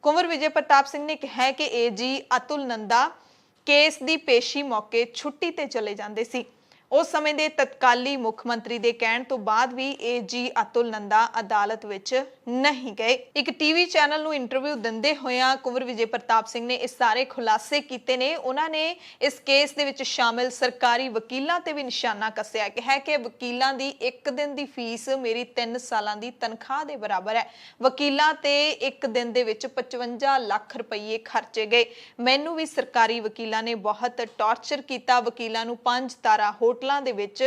ਕੁੰਵਰ ਵਿਜੇ ਪ੍ਰਤਾਪ ਸਿੰਘ ਨੇ ਕਿਹਾ ਕਿ ਏਜੀ ਅਤੁਲ ਨੰਦਾ ਕੇਸ ਦੀ ਪੇਸ਼ੀ ਮੌਕੇ ਛੁੱਟੀ ਤੇ ਚਲੇ ਜਾਂਦੇ ਸੀ। ਉਸ ਸਮੇਂ ਦੇ ਤਤਕਾਲੀ ਮੁੱਖ ਮੰਤਰੀ ਦੇ ਕਹਿਣ ਤੋਂ ਬਾਅਦ ਵੀ ਏਜੀ ਅਤੁਲ ਨੰਦਾ ਅਦਾਲਤ ਵਿੱਚ ਨਹੀਂ ਗਏ। ਇੱਕ ਟੀਵੀ ਚੈਨਲ ਨੂੰ ਇੰਟਰਵਿਊ ਦਿੰਦੇ ਹੋਇਆਂ ਕੁੰਵਰ ਵਿਜੇ ਪ੍ਰਤਾਪ ਸਿੰਘ ਨੇ ਇਸ ਸਾਰੇ ਖੁਲਾਸੇ ਕੀਤੇ ਨੇ। ਉਹਨਾਂ ਨੇ ਇਸ ਕੇਸ ਦੇ ਵਿੱਚ ਸ਼ਾਮਿਲ ਸਰਕਾਰੀ ਵਕੀਲਾਂ ਤੇ ਵੀ ਨਿਸ਼ਾਨਾ ਕੱਸਿਆ ਕਿ ਹੈ ਕਿ ਵਕੀਲਾਂ ਦੀ ਇੱਕ ਦਿਨ ਦੀ ਫੀਸ ਮੇਰੀ 3 ਸਾਲਾਂ ਦੀ ਤਨਖਾਹ ਦੇ ਬਰਾਬਰ ਹੈ। ਵਕੀਲਾਂ ਤੇ ਇੱਕ ਦਿਨ ਦੇ ਵਿੱਚ 55 ਲੱਖ ਰੁਪਏ ਖਰਚੇ ਗਏ। ਮੈਨੂੰ ਵੀ ਸਰਕਾਰੀ ਵਕੀਲਾਂ ਨੇ ਬਹੁਤ ਟਾਰਚਰ ਕੀਤਾ। ਵਕੀਲਾਂ ਨੂੰ 5 ਤਾਰਾ ਹੋਟਲਾਂ ਦੇ ਵਿੱਚ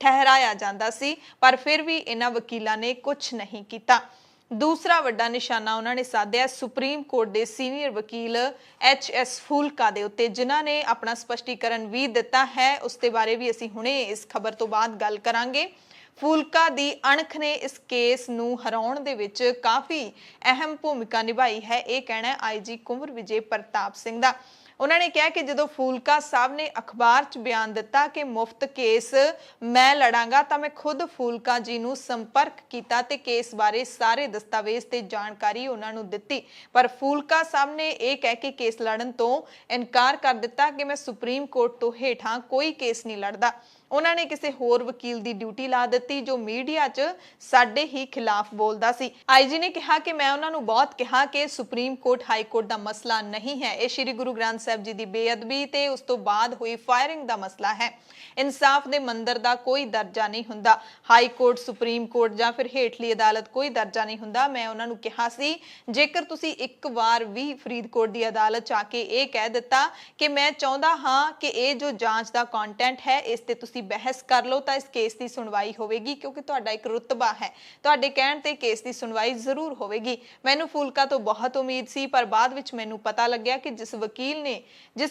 ਠਹਿਰਾਇਆ ਜਾਂਦਾ ਸੀ ਪਰ ਫਿਰ ਵੀ ਇਹਨਾਂ ਵਕੀਲਾਂ ਨੇ ਕੁਝ ਨਹੀਂ ਕੀਤਾ। ਦੂਸਰਾ ਵੱਡਾ ਨਿਸ਼ਾਨਾ ਉਹਨਾਂ ਨੇ ਸਾਧਿਆ ਸੁਪਰੀਮ ਕੋਰਟ ਦੇ ਸੀਨੀਅਰ ਵਕੀਲ HS ਫੂਲਕਾ ਦੇ ਉੱਤੇ, ਜਿਨ੍ਹਾਂ ਨੇ ਆਪਣਾ ਸਪਸ਼ਟੀਕਰਨ ਵੀ ਦਿੱਤਾ ਹੈ। ਉਸ ਦੇ ਬਾਰੇ ਵੀ ਅਸੀਂ ਹੁਣੇ ਇਸ ਖਬਰ ਤੋਂ ਬਾਅਦ ਗੱਲ ਕਰਾਂਗੇ। ਫੂਲਕਾ ਦੀ ਅਣਖ ਨੇ ਇਸ ਕੇਸ ਨੂੰ ਹਰਾਉਣ ਦੇ ਵਿੱਚ ਕਾਫੀ ਅਹਿਮ ਭੂਮਿਕਾ ਨਿਭਾਈ ਹੈ, ਇਹ ਕਹਿਣਾ ਆਈਜੀ ਕੁੰਵਰ ਵਿਜੇ ਪ੍ਰਤਾਪ ਸਿੰਘ ਦਾ। ਉਹਨਾਂ ਨੇ ਕਿਹਾ ਕਿ ਜਦੋਂ ਫੂਲਕਾ ਸਾਹਿਬ ਨੇ ਅਖਬਾਰ 'ਚ ਬਿਆਨ ਦਿੱਤਾ ਕਿ ਮੁਫਤ ਕੇਸ ਮੈਂ ਲੜਾਂਗਾ ਤਾਂ ਮੈਂ ਖੁਦ ਫੂਲਕਾ ਜੀ ਨੂੰ ਸੰਪਰਕ ਕੀਤਾ ਤੇ ਕੇਸ ਬਾਰੇ ਸਾਰੇ ਦਸਤਾਵੇਜ਼ ਤੇ ਜਾਣਕਾਰੀ ਉਹਨਾਂ ਨੂੰ ਦਿੱਤੀ, ਪਰ ਫੂਲਕਾ ਸਾਹਿਬ ਨੇ ਇਹ ਕਹਿ ਕੇ ਕੇਸ ਲੜਨ ਤੋਂ ਇਨਕਾਰ ਕਰ ਦਿੱਤਾ ਕਿ ਮੈਂ ਸੁਪਰੀਮ ਕੋਰਟ ਤੋਂ ਹੇਠਾਂ ਕੋਈ ਕੇਸ ਨਹੀਂ ਲੜਦਾ। ਉਹਨਾਂ ਨੇ ਕਿਸੇ ਹੋਰ ਵਕੀਲ ਦੀ ਡਿਊਟੀ ਲਾ ਦਿੱਤੀ ਜੋ ਮੀਡੀਆ 'ਚ ਸਾਡੇ ਹੀ ਖਿਲਾਫ ਬੋਲਦਾ ਸੀ। ਆਈਜੀ ਨੇ ਕਿਹਾ ਕਿ ਮੈਂ ਉਹਨਾਂ ਨੂੰ ਬਹੁਤ ਕਿਹਾ ਕਿ ਸੁਪਰੀਮ ਕੋਰਟ ਹਾਈ ਕੋਰਟ ਦਾ ਮਸਲਾ ਨਹੀਂ ਹੈ, ਇਹ ਸ਼੍ਰੀ ਗੁਰੂ ਗ੍ਰੰਥ ਸਾਹਿਬ ਜੀ ਦੀ ਬੇਅਦਬੀ ਤੇ ਉਸ ਤੋਂ ਬਾਅਦ ਹੋਈ ਫਾਇਰਿੰਗ ਦਾ ਮਸਲਾ ਹੈ। ਇਨਸਾਫ ਦੇ ਮੰਦਰ ਦਾ ਕੋਈ ਦਰਜਾ ਨਹੀਂ ਹੁੰਦਾ, ਹਾਈ ਕੋਰਟ, ਸੁਪਰੀਮ ਕੋਰਟ ਜਾਂ ਫਿਰ ਹੇਠਲੀ ਅਦਾਲਤ ਕੋਈ ਦਰਜਾ ਨਹੀਂ ਹੁੰਦਾ। ਮੈਂ ਉਹਨਾਂ ਨੂੰ ਕਿਹਾ ਸੀ ਜੇਕਰ ਤੁਸੀਂ ਇੱਕ ਵਾਰ ਵੀ ਫਰੀਦਕੋਟ ਦੀ ਅਦਾਲਤ 'ਚ ਆ ਕੇ ਇਹ ਕਹਿ ਦਿੱਤਾ ਕਿ ਮੈਂ ਚਾਹੁੰਦਾ ਹਾਂ ਕਿ ਇਹ ਜੋ ਜਾਂਚ ਦਾ ਕੰਟੈਂਟ ਹੈ ਇਸ ਤੇ ਤੁਸੀਂ ਬਹਿਸ ਕਰ ਲਓ ਤਾਂ ਇਸ ਕੇਸ ਦੀ ਸੁਣਵਾਈ ਹੋਵੇਗੀ, ਕਿਉਂਕਿ ਤੁਹਾਡਾ ਇੱਕ ਰੁਤਬਾ ਹੈ, ਤੁਹਾਡੇ ਕਹਿਣ ਤੇ ਕੇਸ ਦੀ ਸੁਣਵਾਈ ਜ਼ਰੂਰ ਹੋਵੇਗੀ। ਮੈਨੂੰ ਫੂਲਕਾ ਤੋਂ ਬਹੁਤ ਉਮੀਦ ਸੀ ਪਰ ਬਾਅਦ ਵਿੱਚ ਮੈਨੂੰ ਪਤਾ ਲੱਗਿਆ ਕਿ ਜਿਸ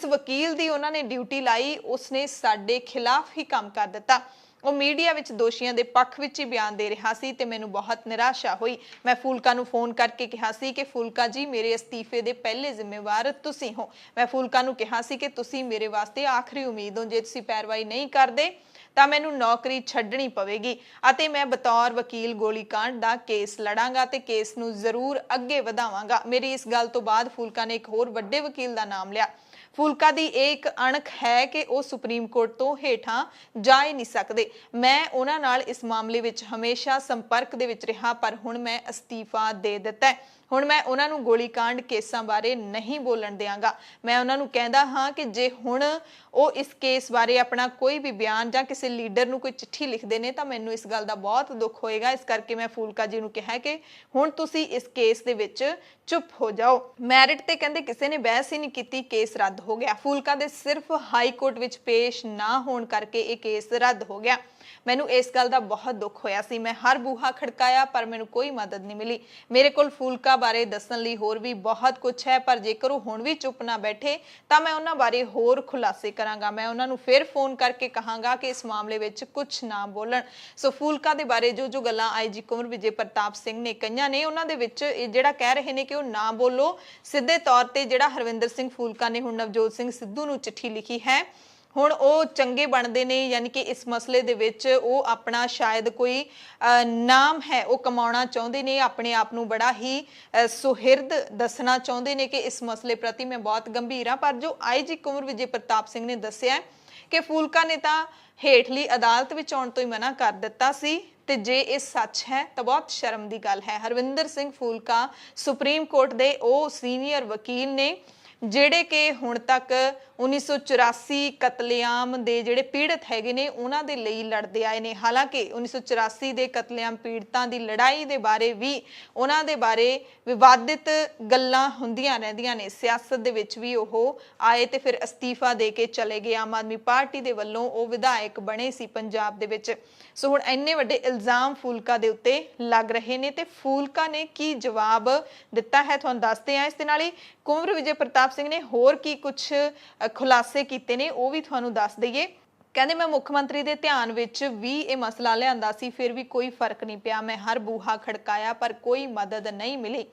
ਵਕੀਲ ਦੀ ਉਹਨਾਂ ਨੇ ਡਿਊਟੀ ਲਾਈ ਉਸਨੇ ਸਾਡੇ ਖਿਲਾਫ ਹੀ ਕੰਮ ਕਰ ਦਿੱਤਾ। ਉਹ ਮੀਡੀਆ ਵਿੱਚ ਦੋਸ਼ੀਆਂ ਦੇ ਪੱਖ ਵਿੱਚ ਹੀ ਬਿਆਨ ਦੇ ਰਿਹਾ ਸੀ ਤੇ ਮੈਨੂੰ ਬਹੁਤ ਨਿਰਾਸ਼ਾ ਹੋਈ। ਮੈਂ ਫੂਲਕਾ ਨੂੰ ਫੋਨ ਕਰਕੇ ਕਿਹਾ ਸੀ ਕਿ ਫੂਲਕਾ ਜੀ ਮੇਰੇ ਅਸਤੀਫੇ ਦੇ ਪਹਿਲੇ ਜ਼ਿੰਮੇਵਾਰ ਤੁਸੀਂ ਹੋ। ਮੈਂ ਫੂਲਕਾ ਨੂੰ ਕਿਹਾ ਸੀ ਕਿ ਤੁਸੀਂ ਮੇਰੇ ਵਾਸਤੇ ਆਖਰੀ ਉਮੀਦ ਹੋ, ਜੇ ਤੁਸੀਂ ਪੈਰਵਾਈ ਨਹੀਂ ਕਰਦੇ ਤਾਂ ਮੈਨੂੰ ਨੌਕਰੀ ਛੱਡਣੀ ਪਵੇਗੀ ਅਤੇ ਮੈਂ ਬਤੌਰ ਵਕੀਲ ਗੋਲੀकांड ਦਾ ਕੇਸ ਲੜਾਂਗਾ ਤੇ ਕੇਸ ਨੂੰ ਜ਼ਰੂਰ ਅੱਗੇ ਵਧਾਵਾਂਗਾ। ਮੇਰੀ ਇਸ ਗੱਲ ਤੋਂ ਬਾਅਦ ਫੂਲਕਾ ਨੇ ਇੱਕ ਹੋਰ ਵੱਡੇ ਵਕੀਲ ਦਾ ਨਾਮ ਲਿਆ। ਫੂਲਕਾ ਦੀ ਇਹ ਇੱਕ ਅਣਖ ਹੈ ਕਿ ਉਹ ਸੁਪਰੀਮ ਕੋਰਟ ਤੋਂ ਹੇਠਾਂ ਜਾ ਹੀ ਨਹੀਂ ਸਕਦੇ। ਮੈਂ ਉਹਨਾਂ ਨਾਲ ਇਸ ਮਾਮਲੇ ਵਿੱਚ ਹਮੇਸ਼ਾ ਸੰਪਰਕ ਦੇ ਵਿੱਚ ਰਿਹਾ ਪਰ ਹੁਣ ਮੈਂ ਅਸਤੀਫਾ ਦੇ ਦਿੱਤਾ। ਹੁਣ ਮੈਂ ਉਹਨਾਂ ਨੂੰ ਗੋਲੀकांड ਕੇਸਾਂ ਬਾਰੇ ਨਹੀਂ ਬੋਲਣ ਦਿਆਂਗਾ। ਮੈਂ ਉਹਨਾਂ ਨੂੰ ਕਹਿੰਦਾ ਹਾਂ ਕਿ ਜੇ ਹੁਣ ਉਹ ਇਸ ਕੇਸ ਬਾਰੇ ਆਪਣਾ ਕੋਈ ਵੀ ਬਿਆਨ ਜਾਂ ਕਿਸੇ ਲੀਡਰ ਨੂੰ ਕੋਈ ਚਿੱਠੀ ਲਿਖਦੇ ਨੇ ਤਾਂ ਮੈਨੂੰ ਇਸ ਗੱਲ ਦਾ ਬਹੁਤ ਦੁੱਖ ਹੋਏਗਾ। ਇਸ ਕਰਕੇ ਮੈਂ ਫੂਲਕਾ ਜੀ ਨੂੰ ਕਿਹਾ ਕਿ ਹੁਣ ਤੁਸੀਂ ਇਸ ਕੇਸ ਦੇ ਵਿੱਚ ਚੁੱਪ ਹੋ ਜਾਓ। ਮੈਰਿਟ ਤੇ ਕਹਿੰਦੇ ਕਿਸੇ ਨੇ ਬਹਿਸ ਹੀ ਨਹੀਂ ਕੀਤੀ, ਕੇਸ ਰੱਦ ਹੋ ਗਿਆ। ਫੂਲਕਾ ਦੇ ਸਿਰਫ ਹਾਈ ਕੋਰਟ ਵਿੱਚ ਪੇਸ਼ ਨਾ ਹੋਣ ਕਰਕੇ ਇਹ ਕੇਸ ਰੱਦ ਹੋ ਗਿਆ। ਮੈਨੂੰ ਇਸ ਗੱਲ ਦਾ ਬਹੁਤ ਦੁੱਖ ਹੋਇਆ ਸੀ। मैं हर बूहा खड़काया पर मैनू कोई मदद नहीं मिली। मेरे कोल फूलका बारे दस्सण लई होर भी बहुत कुछ है, पर जेकर वो हुण भी चुप ना बैठे तो मैं उन्हां बारे होर खुलासे करांगा। मैं उन्हां नू फिर फोन करके कहांगा कि इस मामले विच कुछ ना बोलण। सो फूलका दे बारे जो जो गल्लां IG कुंवर विजय प्रताप सिंह ने कहीआं ने, उन्हां दे विच जिहड़ा कह रहे ने कि वो ना बोलो, सिद्धे तौर ते जिहड़ा हरविंदर सिंह फूलका ने हुण नवजोत सिंह सिद्धू नू चिट्ठी लिखी है, ਹੁਣ ਉਹ ਚੰਗੇ ਬਣਦੇ ਨੇ, ਯਾਨੀ ਕਿ ਇਸ ਮਸਲੇ ਦੇ ਵਿੱਚ ਉਹ ਆਪਣਾ ਸ਼ਾਇਦ ਕੋਈ ਨਾਮ ਹੈ ਉਹ ਕਮਾਉਣਾ ਚਾਹੁੰਦੇ ਨੇ, ਆਪਣੇ ਆਪ ਨੂੰ ਬੜਾ ਹੀ ਸੁਹਿਰਦ ਦੱਸਣਾ ਚਾਹੁੰਦੇ ਨੇ ਕਿ ਇਸ ਮਸਲੇ ਪ੍ਰਤੀ ਮੈਂ ਬਹੁਤ ਗੰਭੀਰ ਹਾਂ। ਪਰ ਜੋ IG ਕੁੰਵਰ ਵਿਜੇ ਪ੍ਰਤਾਪ ਸਿੰਘ ਨੇ ਦੱਸਿਆ ਕਿ ਫੂਲਕਾ ਨੇ ਤਾਂ ਹੇਠਲੀ ਅਦਾਲਤ ਵਿੱਚ ਆਉਣ ਤੋਂ ਹੀ ਮਨਾ ਕਰ ਦਿੱਤਾ ਸੀ, ਤੇ ਜੇ ਇਹ ਸੱਚ ਹੈ ਤਾਂ ਬਹੁਤ ਸ਼ਰਮ ਦੀ ਗੱਲ ਹੈ। ਹਰਵਿੰਦਰ ਸਿੰਘ ਫੂਲਕਾ ਸੁਪਰੀਮ ਕੋਰਟ ਦੇ ਉਹ ਸੀਨੀਅਰ ਵਕੀਲ ਨੇ ਜਿਹੜੇ ਕਿ ਹੁਣ ਤੱਕ 1984 ਕਤਲੇਆਮ ਦੇ ਜਿਹੜੇ ਪੀੜਤ ਹੈਗੇ ਨੇ ਉਹਨਾਂ ਦੇ ਲਈ ਲੜਦੇ ਆਏ ਨੇ। ਹਾਲਾਂਕਿ 1984 ਦੇ ਕਤਲੇਆਮ ਪੀੜਤਾਂ ਦੀ ਲੜਾਈ ਦੇ ਬਾਰੇ ਵੀ ਉਹਨਾਂ ਦੇ ਬਾਰੇ ਵਿਵਾਦਿਤ ਗੱਲਾਂ ਹੁੰਦੀਆਂ ਰਹਿੰਦੀਆਂ ਨੇ। ਸਿਆਸਤ ਦੇ ਵਿੱਚ ਵੀ ਉਹ ਆਏ ਤੇ ਫਿਰ ਅਸਤੀਫਾ ਦੇ ਕੇ ਚਲੇ ਗਏ। ਆਮ ਆਦਮੀ ਪਾਰਟੀ ਦੇ ਵੱਲੋਂ ਉਹ ਵਿਧਾਇਕ ਬਣੇ ਸੀ ਪੰਜਾਬ ਦੇ ਵਿੱਚ। ਸੋ ਹੁਣ ਇੰਨੇ ਵੱਡੇ ਇਲਜ਼ਾਮ ਫੂਲਕਾ ਦੇ ਉੱਤੇ ਲੱਗ ਰਹੇ ਨੇ ਤੇ ਫੂਲਕਾ ਨੇ ਕੀ ਜਵਾਬ ਦਿੱਤਾ ਹੈ ਤੁਹਾਨੂੰ ਦੱਸਦੇ ਹਾਂ। ਇਸ ਦੇ ਨਾਲ ਹੀ ਕੁੰਵਰ ਵਿਜੇ ਪ੍ਰਤਾਪ ਸਿੰਘ ਨੇ ਹੋਰ ਕੀ ਕੁਛ ਖੁਲਾਸੇ ਕੀਤੇ ਨੇ ਉਹ ਵੀ ਤੁਹਾਨੂੰ ਦੱਸ ਦਈਏ। ਕਹਿੰਦੇ ਮੈਂ ਮੁੱਖ ਮੰਤਰੀ ਦੇ ਧਿਆਨ ਵਿੱਚ ਵੀ ਇਹ ਮਸਲਾ ਲਿਆਂਦਾ ਸੀ, ਫਿਰ ਵੀ ਕੋਈ ਫਰਕ ਨਹੀਂ ਪਿਆ। ਮੈਂ ਹਰ ਬੂਹਾ ਖੜਕਾਇਆ ਪਰ ਕੋਈ ਮਦਦ ਨਹੀਂ ਮਿਲੀ।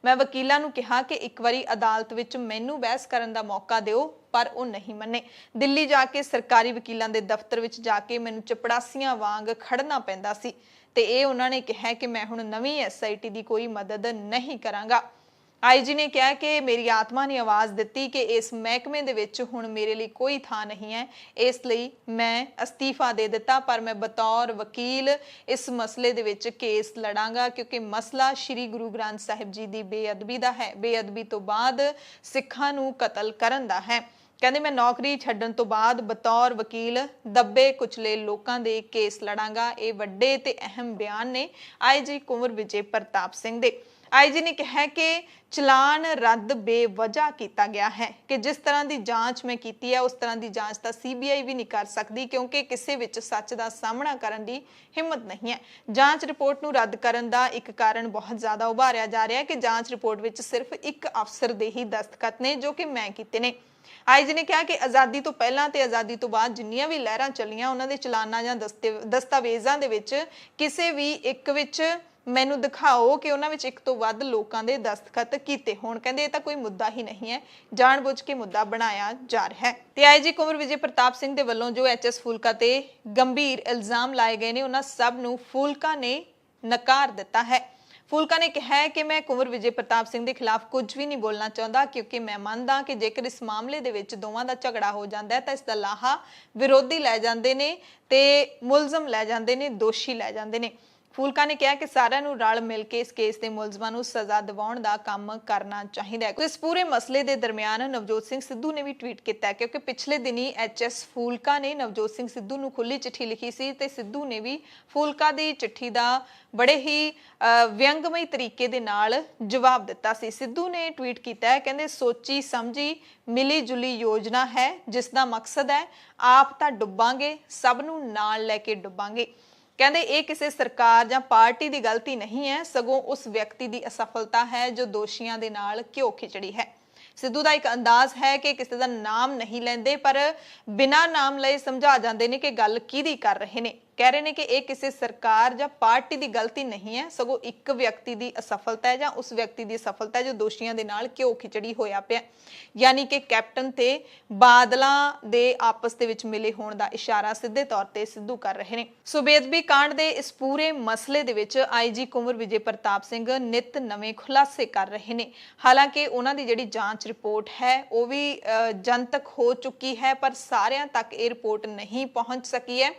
ਮੈਂ ਵਕੀਲਾਂ ਨੂੰ ਕਿਹਾ ਕਿ ਇੱਕ ਵਾਰੀ ਅਦਾਲਤ ਵਿੱਚ ਮੈਨੂੰ ਬਹਿਸ ਕਰਨ ਦਾ ਮੌਕਾ ਦਿਓ, ਪਰ ਉਹ ਨਹੀਂ ਮੰਨੇ। ਦਿੱਲੀ ਜਾ ਕੇ ਸਰਕਾਰੀ ਵਕੀਲਾਂ ਦੇ ਦਫ਼ਤਰ ਵਿੱਚ ਜਾ ਕੇ ਮੈਨੂੰ ਚਪੜਾਸੀਆਂ ਵਾਂਗ ਖੜਨਾ ਪੈਂਦਾ ਸੀ ਤੇ ਇਹ ਉਹਨਾਂ ਨੇ ਕਿਹਾ ਕਿ ਮੈਂ ਹੁਣ ਨਵੀਂ SIT ਦੀ ਕੋਈ ਮਦਦ ਨਹੀਂ ਕਰਾਂਗਾ। IG ਨੇ ਕਿਹਾ ਕਿ ਮੇਰੀ ਆਤਮਾ ਨੇ ਆਵਾਜ਼ ਦਿੱਤੀ ਕਿ ਇਸ ਮਹਿਕਮੇ ਦੇ ਵਿੱਚ ਹੁਣ ਮੇਰੇ ਲਈ ਕੋਈ ਥਾਂ ਨਹੀਂ ਹੈ, ਇਸ ਲਈ ਮੈਂ ਅਸਤੀਫਾ ਦੇ ਦਿੱਤਾ। ਪਰ ਮੈਂ ਬਤੌਰ ਵਕੀਲ ਇਸ ਮਸਲੇ ਦੇ ਵਿੱਚ ਕੇਸ ਲੜਾਂਗਾ ਕਿਉਂਕਿ ਮਸਲਾ ਸ਼੍ਰੀ ਗੁਰੂ ਗ੍ਰੰਥ ਸਾਹਿਬ ਜੀ ਦੀ ਬੇਅਦਬੀ ਦਾ ਹੈ। ਬੇਅਦਬੀ ਤੋਂ ਬਾਅਦ ਸਿੱਖਾਂ ਨੂੰ ਕਤਲ ਕਰਨ ਦਾ ਹੈ। ਕਹਿੰਦੇ ਮੈਂ ਨੌਕਰੀ ਛੱਡਣ ਤੋਂ ਬਾਅਦ ਬਤੌਰ ਵਕੀਲ ਦੱਬੇ ਕੁਚਲੇ ਲੋਕਾਂ ਦੇ ਕੇਸ ਲੜਾਂਗਾ। ਇਹ ਵੱਡੇ ਤੇ ਅਹਿਮ ਬਿਆਨ ਨੇ IG ਕੁੰਵਰ ਵਿਜੇ ਪ੍ਰਤਾਪ ਸਿੰਘ ਦੇ। IG ਨੇ ਕਿਹਾ ਕਿ ਚਲਾਨ ਰੱਦ ਬੇਵਜ੍ਹਾ ਕੀਤਾ ਗਿਆ ਹੈ ਕਿ ਜਿਸ ਤਰ੍ਹਾਂ ਦੀ ਜਾਂਚ ਮੈਂ ਕੀਤੀ ਹੈ ਉਸ ਤਰ੍ਹਾਂ ਦੀ ਜਾਂਚ ਤਾਂ CBI ਵੀ ਨਹੀਂ ਕਰ ਸਕਦੀ ਕਿਉਂਕਿ ਕਿਸੇ ਵਿੱਚ ਸੱਚ ਦਾ ਸਾਹਮਣਾ ਕਰਨ ਦੀ ਹਿੰਮਤ ਨਹੀਂ ਹੈ। ਜਾਂਚ ਰਿਪੋਰਟ ਨੂੰ ਰੱਦ ਕਰਨ ਦਾ ਇੱਕ ਕਾਰਨ ਬਹੁਤ ਜ਼ਿਆਦਾ ਉਭਾਰਿਆ ਜਾ ਰਿਹਾ ਹੈ ਕਿ ਜਾਂਚ ਰਿਪੋਰਟ ਵਿੱਚ ਸਿਰਫ ਇੱਕ ਅਫਸਰ ਦੇ ਹੀ ਦਸਤਖਤ ਨੇ ਜੋ ਕਿ ਮੈਂ ਕੀਤੇ ਨੇ। IG ਨੇ ਕਿਹਾ ਕਿ ਆਜ਼ਾਦੀ ਤੋਂ ਪਹਿਲਾਂ ਤੇ ਆਜ਼ਾਦੀ ਤੋਂ ਬਾਅਦ ਜਿੰਨੀਆਂ ਵੀ ਲਹਿਰਾਂ ਚੱਲੀਆਂ ਉਹਨਾਂ ਦੇ ਚਲਾਨਾਂ ਜਾਂ ਦਸਤਾਵੇਜ਼ਾਂ ਦੇ ਵਿੱਚ ਕਿਸੇ ਵੀ ਇੱਕ ਵਿੱਚ ਮੈਨੂੰ ਦਿਖਾਓ ਕਿ ਉਹਨਾਂ ਵਿੱਚ ਇੱਕ ਤੋਂ ਵੱਧ ਲੋਕਾਂ ਦੇ ਦਸਤਖਤ ਕੀਤੇ ਹੋਣ। ਕਹਿੰਦੇ ਇਹ ਤਾਂ ਕੋਈ ਮੁੱਦਾ ਹੀ ਨਹੀਂ ਹੈ, ਜਾਣਬੁੱਝ ਕੇ ਮੁੱਦਾ ਬਣਾਇਆ ਜਾ ਰਿਹਾ ਹੈ। ਤੇ IG ਕੁੰਵਰ ਵਿਜੇ ਪ੍ਰਤਾਪ ਸਿੰਘ ਦੇ ਵੱਲੋਂ ਜੋ HS ਫੂਲਕਾ ਤੇ ਗੰਭੀਰ ਇਲਜ਼ਾਮ ਲਾਏ ਗਏ ਨੇ ਉਹਨਾਂ ਸਭ ਨੂੰ ਫੂਲਕਾ ਨੇ ਨਕਾਰ ਦਿੱਤਾ ਹੈ। ਫੂਲਕਾ ਨੇ ਕਿਹਾ ਹੈ ਕਿ ਮੈਂ ਕੁੰਵਰ ਵਿਜੇ ਪ੍ਰਤਾਪ ਸਿੰਘ ਦੇ ਖਿਲਾਫ ਕੁਝ ਵੀ ਨਹੀਂ ਬੋਲਣਾ ਚਾਹੁੰਦਾ ਕਿਉਂਕਿ ਮੈਂ ਮੰਨਦਾ ਕਿ ਜੇਕਰ ਇਸ ਮਾਮਲੇ ਦੇ ਵਿੱਚ ਦੋਵਾਂ ਦਾ ਝਗੜਾ ਹੋ ਜਾਂਦਾ ਹੈ ਤਾਂ ਇਸ ਦਾ ਲਾਹਾ ਵਿਰੋਧੀ ਲੈ ਜਾਂਦੇ ਨੇ ਤੇ ਮੁਲਜ਼ਮ ਲੈ ਜਾਂਦੇ ਨੇ, ਦੋਸ਼ੀ ਲੈ ਜਾਂਦੇ ਨੇ। ਫੂਲਕਾ ਨੇ ਕਿਹਾ ਕਿ ਸਾਰਿਆਂ ਨੂੰ ਰਲ ਮਿਲ ਕੇ ਇਸ ਕੇਸ ਦੇ ਮੁਲਜ਼ਮਾਂ ਨੂੰ ਸਜ਼ਾ ਦਿਵਾਉਣ ਦਾ ਕੰਮ ਕਰਨਾ ਚਾਹੀਦਾ ਹੈ। ਇਸ ਪੂਰੇ ਮਸਲੇ ਦੇ ਦਰਮਿਆਨ ਨਵਜੋਤ ਸਿੰਘ ਸਿੱਧੂ ਨੇ ਵੀ ਟਵੀਟ ਕੀਤਾ ਕਿਉਂਕਿ ਪਿਛਲੇ ਦਿਨੀ HS ਫੂਲਕਾ ਨੇ ਨਵਜੋਤ ਸਿੰਘ ਸਿੱਧੂ ਨੂੰ ਖੁੱਲੀ ਚਿੱਠੀ ਲਿਖੀ ਸੀ ਤੇ ਸਿੱਧੂ ਨੇ ਵੀ ਫੂਲਕਾ ਦੀ ਚਿੱਠੀ ਦਾ ਬੜੇ ਹੀ ਵਿਅੰਗਮਈ ਤਰੀਕੇ ਦੇ ਨਾਲ ਜਵਾਬ ਦਿੱਤਾ ਸੀ। ਸਿੱਧੂ ਨੇ ਟਵੀਟ ਕੀਤਾ ਹੈ, ਕਹਿੰਦੇ ਸੋਚੀ ਸਮਝੀ ਮਿਲੀ ਜੁਲੀ ਯੋਜਨਾ ਹੈ ਜਿਸ ਦਾ ਮਕਸਦ ਹੈ ਆਪ ਤਾਂ ਡੁੱਬਾਂਗੇ, ਸਭ ਨੂੰ ਨਾਲ ਲੈ ਕੇ ਡੁੱਬਾਂਗੇ। ਕਹਿੰਦੇ ਇਹ ਕਿਸੇ ਸਰਕਾਰ ਜਾਂ ਪਾਰਟੀ ਦੀ ਗਲਤੀ ਨਹੀਂ ਹੈ, ਸਗੋਂ ਉਸ ਵਿਅਕਤੀ ਦੀ ਅਸਫਲਤਾ ਹੈ ਜੋ ਦੋਸ਼ੀਆਂ ਦੇ ਨਾਲ ਘਿਓ ਖਿਚੜੀ ਹੈ। ਸਿੱਧੂ ਦਾ ਇੱਕ ਅੰਦਾਜ਼ ਹੈ ਕਿ ਕਿਸੇ ਦਾ ਨਾਮ ਨਹੀਂ ਲੈਂਦੇ ਪਰ ਬਿਨਾਂ ਨਾਮ ਲਏ ਸਮਝਾ ਜਾਂਦੇ ਨੇ ਕਿ ਗੱਲ ਕਿਹਦੀ ਕਰ ਰਹੇ ਨੇ। ਕਹਿ ਰਹੇ ਨੇ ਕਿ ਇਹ ਕਿਸੇ ਸਰਕਾਰ ਜਾਂ ਪਾਰਟੀ ਦੀ ਗਲਤੀ ਨਹੀਂ ਹੈ, ਸਗੋਂ ਇੱਕ ਵਿਅਕਤੀ ਦੀ ਅਸਫਲਤਾ ਹੈ ਜਾਂ ਉਸ ਵਿਅਕਤੀ ਦੀ ਸਫਲਤਾ ਜੋ ਦੋਸ਼ੀਆਂ ਦੇ ਨਾਲ ਘਿਓ ਖਿਚੜੀ ਹੋਇਆ ਪਿਆ। ਯਾਨੀ ਕਿ ਕੈਪਟਨ ਤੇ ਬਾਦਲਾਂ ਦੇ ਆਪਸ ਦੇ ਵਿੱਚ ਮਿਲੇ ਹੋਣ ਦਾ ਇਸ਼ਾਰਾ ਸਿੱਧੇ ਤੌਰ ਤੇ ਸਿੱਧੂ ਕਰ ਰਹੇ ਨੇ। ਸੋ ਬੇਅਦਬੀ ਕਾਂਡ ਦੇ ਇਸ ਪੂਰੇ ਮਸਲੇ ਦੇ ਵਿੱਚ IG ਕੁੰਵਰ ਵਿਜੇ ਪ੍ਰਤਾਪ ਸਿੰਘ ਨਿਤ ਨਵੇਂ ਖੁਲਾਸੇ ਕਰ ਰਹੇ ਨੇ। ਹਾਲਾਂਕਿ ਉਹਨਾਂ ਦੀ ਜਿਹੜੀ ਜਾਂਚ ਰਿਪੋਰਟ ਹੈ ਉਹ ਵੀ ਜਨਤਕ ਹੋ ਚੁੱਕੀ ਹੈ ਪਰ ਸਾਰਿਆਂ ਤੱਕ ਇਹ ਰਿਪੋਰਟ ਨਹੀਂ ਪਹੁੰਚ ਸਕੀ ਹੈ।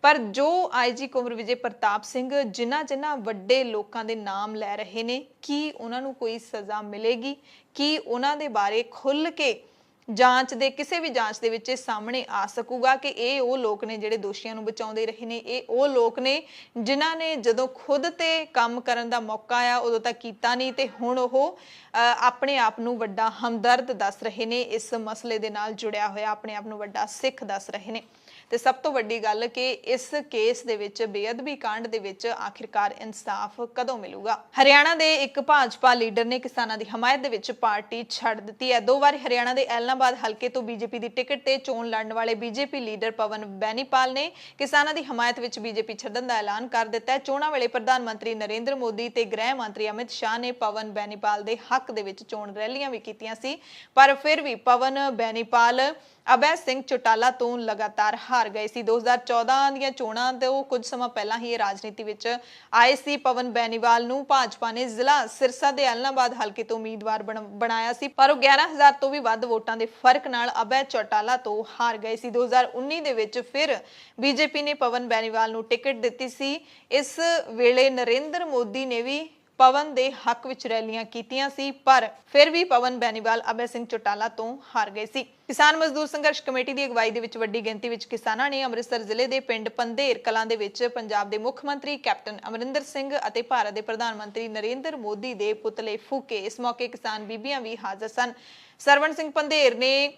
ਪਰ ਜੋ IG ਕੁੰਵਰ ਵਿਜੇ ਪ੍ਰਤਾਪ ਸਿੰਘ ਜਿਨ੍ਹਾਂ ਵੱਡੇ ਲੋਕਾਂ ਦੇ ਨਾਮ ਲੈ ਰਹੇ ਨੇ, ਕੀ ਉਹਨਾਂ ਨੂੰ ਕੋਈ ਸਜ਼ਾ ਮਿਲੇਗੀ? ਕੀ ਉਹਨਾਂ ਦੇ ਬਾਰੇ ਖੁੱਲ ਕੇ ਜਾਂਚ ਦੇ ਕਿਸੇ ਵੀ ਜਾਂਚ ਦੇ ਵਿੱਚ ਇਹ ਸਾਹਮਣੇ ਆ ਸਕੂਗਾ ਕਿ ਇਹ ਉਹ ਲੋਕ ਨੇ ਜਿਹੜੇ ਦੋਸ਼ੀਆਂ ਨੂੰ ਬਚਾਉਂਦੇ ਰਹੇ ਨੇ, ਇਹ ਉਹ ਲੋਕ ਨੇ ਜਿਨ੍ਹਾਂ ਨੇ ਜਦੋਂ ਖੁਦ ਤੇ ਕੰਮ ਕਰਨ ਦਾ ਮੌਕਾ ਆਇਆ ਉਦੋਂ ਤੱਕ ਕੀਤਾ ਨਹੀਂ ਤੇ ਹੁਣ ਉਹ ਆਪਣੇ ਆਪ ਨੂੰ ਵੱਡਾ ਹਮਦਰਦ ਦੱਸ ਰਹੇ ਨੇ, ਇਸ ਮਸਲੇ ਦੇ ਨਾਲ ਜੁੜਿਆ ਹੋਇਆ ਆਪਣੇ ਆਪ ਨੂੰ ਵੱਡਾ ਸਿੱਖ ਦੱਸ ਰਹੇ ਨੇ। ਤੇ ਸਭ ਤੋਂ ਵੱਡੀ ਗੱਲ ਕਿ ਇਸ ਕੇਸ ਦੇ ਵਿੱਚ ਬੇਅਦਬੀ ਕਾਂਡ ਦੇ ਵਿੱਚ ਆਖਿਰਕਾਰ ਇਨਸਾਫ ਕਦੋਂ ਮਿਲੂਗਾ। ਹਰਿਆਣਾ ਦੇ ਇੱਕ ਭਾਜਪਾ ਲੀਡਰ ਨੇ ਕਿਸਾਨਾਂ ਦੀ ਹਮਾਇਤ ਦੇ ਵਿੱਚ ਪਾਰਟੀ ਛੱਡ ਦਿੱਤੀ ਹੈ। 2 ਵਾਰ ਹਰਿਆਣਾ ਦੇ ਐਲਨਾਬਾਦ ਹਲਕੇ ਤੋਂ ਬੀਜੇਪੀ ਦੀ ਟਿਕਟ ਤੇ ਚੋਣ ਲੜਨ ਵਾਲੇ ਬੀਜੇਪੀ ਲੀਡਰ ਪਵਨ ਬੈਨੀਪਾਲ ਨੇ ਕਿਸਾਨਾਂ ਦੀ ਹਮਾਇਤ ਵਿੱਚ ਬੀਜੇਪੀ ਛੱਡਣ ਦਾ ਐਲਾਨ ਕਰ ਦਿੱਤਾ ਹੈ। ਚੋਣਾਂ ਵੇਲੇ ਪ੍ਰਧਾਨ ਮੰਤਰੀ ਨਰਿੰਦਰ ਮੋਦੀ ਤੇ ਗ੍ਰਹਿ ਮੰਤਰੀ ਅਮਿਤ ਸ਼ਾਹ ਨੇ ਪਵਨ ਬੈਨੀਪਾਲ ਦੇ ਹੱਕ ਦੇ ਵਿੱਚ ਚੋਣ ਰੈਲੀਆਂ ਵੀ ਕੀਤੀਆਂ ਸੀ, ਪਰ ਫਿਰ ਵੀ ਪਵਨ ਬੈਨੀਪਾਲ ਅਭੈ ਸਿੰਘ ਚੌਟਾਲਾ ਤੋਂ ਲਗਾਤਾਰ ਹਾਰ ਗਏ ਸੀ। 2014 ਦੀਆਂ ਚੋਣਾਂ ਤੋਂ ਕੁਝ ਸਮਾਂ ਪਹਿਲਾਂ ਹੀ ਇਹ ਰਾਜਨੀਤੀ ਵਿੱਚ ਆਏ ਸੀ। ਪਵਨ ਬੈਨੀਵਾਲ ਨੂੰ ਭਾਜਪਾ ਨੇ ਜ਼ਿਲ੍ਹਾ ਸਿਰਸਾ ਦੇ ਐਲਨਾਬਾਦ ਹਲਕੇ ਤੋਂ ਉਮੀਦਵਾਰ ਬਣਾਇਆ ਸੀ, ਪਰ ਉਹ 11,000 ਤੋਂ ਵੀ ਵੱਧ ਵੋਟਾਂ ਦੇ ਫਰਕ ਨਾਲ ਅਭੈ ਚੌਟਾਲਾ ਤੋਂ ਹਾਰ ਗਏ ਸੀ। 2019 ਦੇ ਵਿੱਚ ਫਿਰ ਬੀਜੇਪੀ ਨੇ ਪਵਨ ਬੈਨੀਵਾਲ ਨੂੰ ਟਿਕਟ ਦਿੱਤੀ ਸੀ। ਇਸ ਵੇਲੇ ਨਰਿੰਦਰ ਮੋਦੀ ਨੇ ਵੀ ਪਵਨ ਦੇ ਹੱਕ ਵਿੱਚ ਰੈਲੀਆਂ ਕੀਤੀਆਂ ਸੀ, ਪਰ ਫਿਰ ਵੀ ਪਵਨ ਬੈਨੀਵਾਲ ਅਭੈ ਸਿੰਘ ਚੌਟਾਲਾ ਤੋਂ ਹਾਰ ਗਏ ਸੀ। ਕਿਸਾਨ ਮਜ਼ਦੂਰ ਸੰਘਰਸ਼ ਕਮੇਟੀ ਦੀ ਅਗਵਾਈ ਦੇ ਵਿੱਚ ਵੱਡੀ ਗਿਣਤੀ ਵਿੱਚ ਕਿਸਾਨਾਂ ਨੇ ਅੰਮ੍ਰਿਤਸਰ ਜ਼ਿਲ੍ਹੇ ਦੇ ਪਿੰਡ ਪੰਧੇਰ ਕਲਾਂ ਦੇ ਵਿੱਚ ਪੰਜਾਬ ਦੇ ਮੁੱਖ ਮੰਤਰੀ ਕੈਪਟਨ ਅਮਰਿੰਦਰ ਸਿੰਘ ਅਤੇ ਭਾਰਤ ਦੇ ਪ੍ਰਧਾਨ ਮੰਤਰੀ ਨਰਿੰਦਰ ਮੋਦੀ ਦੇ ਪੁਤਲੇ ਫੂਕੇ। ਇਸ ਮੌਕੇ ਕਿਸਾਨ ਬੀਬੀਆਂ ਵੀ ਹਾਜ਼ਰ ਸਨ। ਸਰਵਣ ਸਿੰਘ ਪੰਧੇਰ ਨੇ